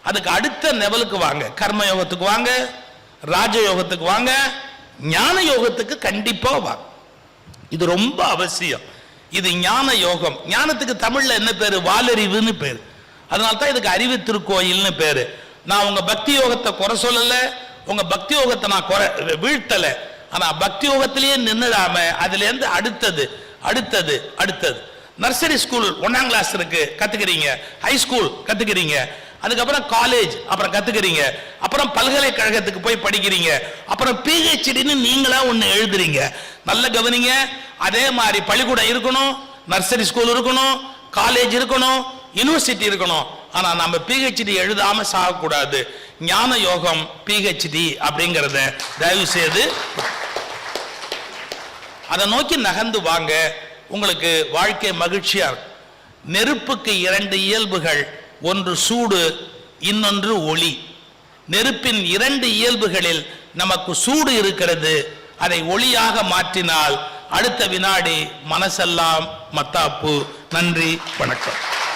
அதுக்கு அடுத்த லெவலுக்கு வாங்க. கர்ம யோகத்துக்கு வாங்க, ராஜ யோகத்துக்கு வாங்க, ஞான யோகத்துக்கு கண்டிப்பா வாங்க. இது ரொம்ப அவசியம். இது ஞான யோகம். ஞானத்துக்கு தமிழ்ல என்ன பேரு? வாலறிவுன்னு பேரு. அதனால்தான் இதுக்கு அறிவு திருக்கோயில்னு பேரு. நான் உங்க பக்தி யோகத்தை குறை சொல்லல, உங்க பக்தி யோகத்தை நான் வீழ்த்தல. ஆனா பக்தி யோகத்திலேயே நின்னுடாம அதுல இருந்து அடுத்தது நர்சரி ஸ்கூல் 1ஆம் கிளாஸ் இருக்கு, கத்துக்கிறீங்க. ஹை ஸ்கூல் கத்துக்கிறீங்க, அதுக்கப்புறம் காலேஜ் அப்புறம் கத்துக்கிறீங்க, அப்புறம் பல்கலைக்கழகத்துக்கு போய் படிக்கிறீங்க, அப்புறம் PhDன்னு நீங்களா ஒண்ணு எழுதுறீங்க. நல்ல கவனிங்க. அதே மாதிரி பள்ளிக்கூடம் இருக்கணும், நர்சரி ஸ்கூல் இருக்கணும், காலேஜ் இருக்கணும், யூனிவர்சிட்டி இருக்கணும். ஆனா நம்ம PhD எழுதாம சாகக்கூடாது. ஞான யோகம் PhD அப்படிங்கறத தயவு செய்து அதை நோக்கி நகர்ந்து வாங்க. உங்களுக்கு வாழ்க்கை மகிழ்ச்சியா இருக்கும். நெருப்புக்கு 2 இயல்புகள், ஒன்று சூடு, இன்னொன்று ஒளி. நெருப்பின் 2 இயல்புகளில் நமக்கு சூடு இருக்கிறது. அதை ஒளியாக மாற்றினால் அடுத்த வினாடி மனசெல்லாம் மத்தாப்பு. நன்றி, வணக்கம்.